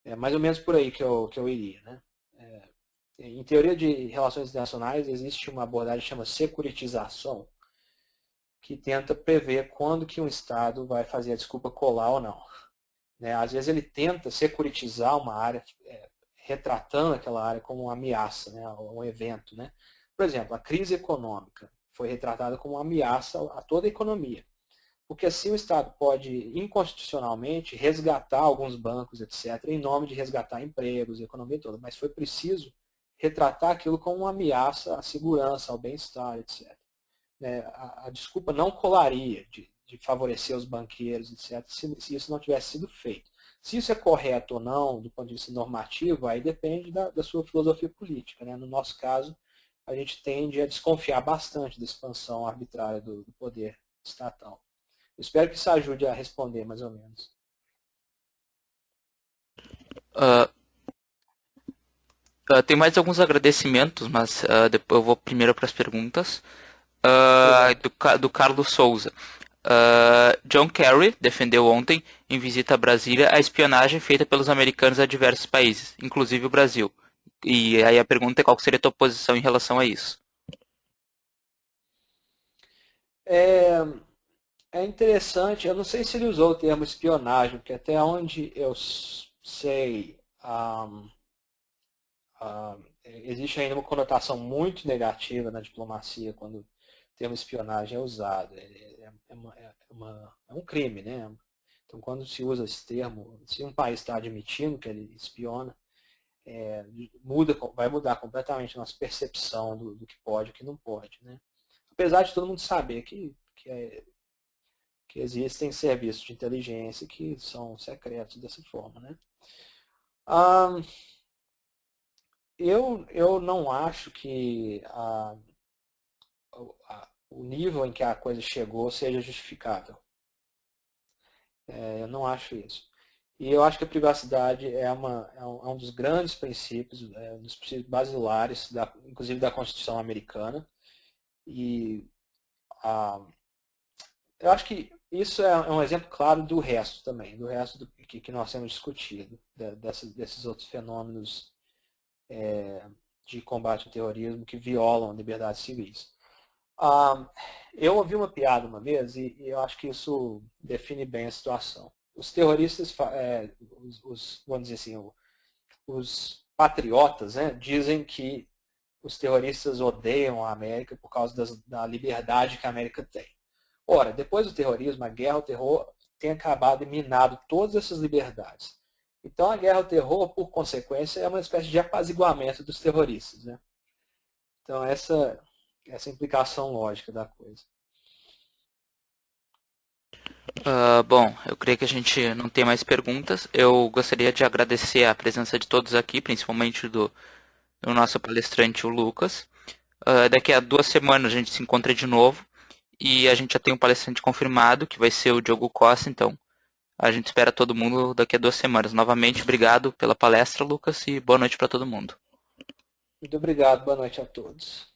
É mais ou menos por aí que eu iria, né? Em teoria de relações internacionais existe uma abordagem que chama securitização, que tenta prever quando que um Estado vai fazer a desculpa colar ou não. Né? Às vezes ele tenta securitizar uma área, retratando aquela área como uma ameaça, né? Um evento. Né? Por exemplo, a crise econômica foi retratada como uma ameaça a toda a economia. Porque assim o Estado pode, inconstitucionalmente, resgatar alguns bancos, etc., em nome de resgatar empregos, a economia toda. Mas foi preciso retratar aquilo como uma ameaça à segurança, ao bem-estar, etc. Né? A desculpa não colaria de favorecer os banqueiros, etc., se isso não tivesse sido feito. Se isso é correto ou não, do ponto de vista normativo, aí depende da sua filosofia política. Né? No nosso caso, a gente tende a desconfiar bastante da expansão arbitrária do poder estatal. Eu espero que isso ajude a responder, mais ou menos. Uh, tem mais alguns agradecimentos, mas depois eu vou primeiro para as perguntas. Pergunta. Do Carlos Souza. John Kerry defendeu ontem, em visita a Brasília, a espionagem feita pelos americanos a diversos países, inclusive o Brasil. E aí a pergunta é qual seria a tua posição em relação a isso? É, é interessante, eu não sei se ele usou o termo espionagem, porque até onde eu sei, existe ainda uma conotação muito negativa na diplomacia quando o termo espionagem é usado. É um crime, né? Então, quando se usa esse termo, se um país está admitindo que ele espiona, vai mudar completamente a nossa percepção do que pode e o que não pode. Né? Apesar de todo mundo saber que existem serviços de inteligência que são secretos dessa forma. Né? Ah, eu não acho que o nível em que a coisa chegou seja justificável. Eu não acho isso. E eu acho que a privacidade é um dos grandes princípios, um dos princípios basilares, inclusive da Constituição americana. E Eu acho que isso é um exemplo claro do resto também, do resto que nós temos discutido, desses outros fenômenos de combate ao terrorismo que violam liberdades civis. Ah, eu ouvi uma piada uma vez e eu acho que isso define bem a situação. Os terroristas, vamos dizer assim, os patriotas, né, dizem que os terroristas odeiam a América por causa da liberdade que a América tem. Ora, depois do terrorismo, a guerra ao terror tem acabado e minado todas essas liberdades. Então, a guerra ao terror, por consequência, é uma espécie de apaziguamento dos terroristas. Né? Então, essa implicação lógica da coisa. Bom, eu creio que a gente não tem mais perguntas. Eu gostaria de agradecer a presença de todos aqui, principalmente do nosso palestrante, o Lucas. Daqui a 2 semanas a gente se encontra de novo e a gente já tem um palestrante confirmado, que vai ser o Diogo Costa, então a gente espera todo mundo daqui a 2 semanas. Novamente, obrigado pela palestra, Lucas, e boa noite para todo mundo. Muito obrigado, boa noite a todos.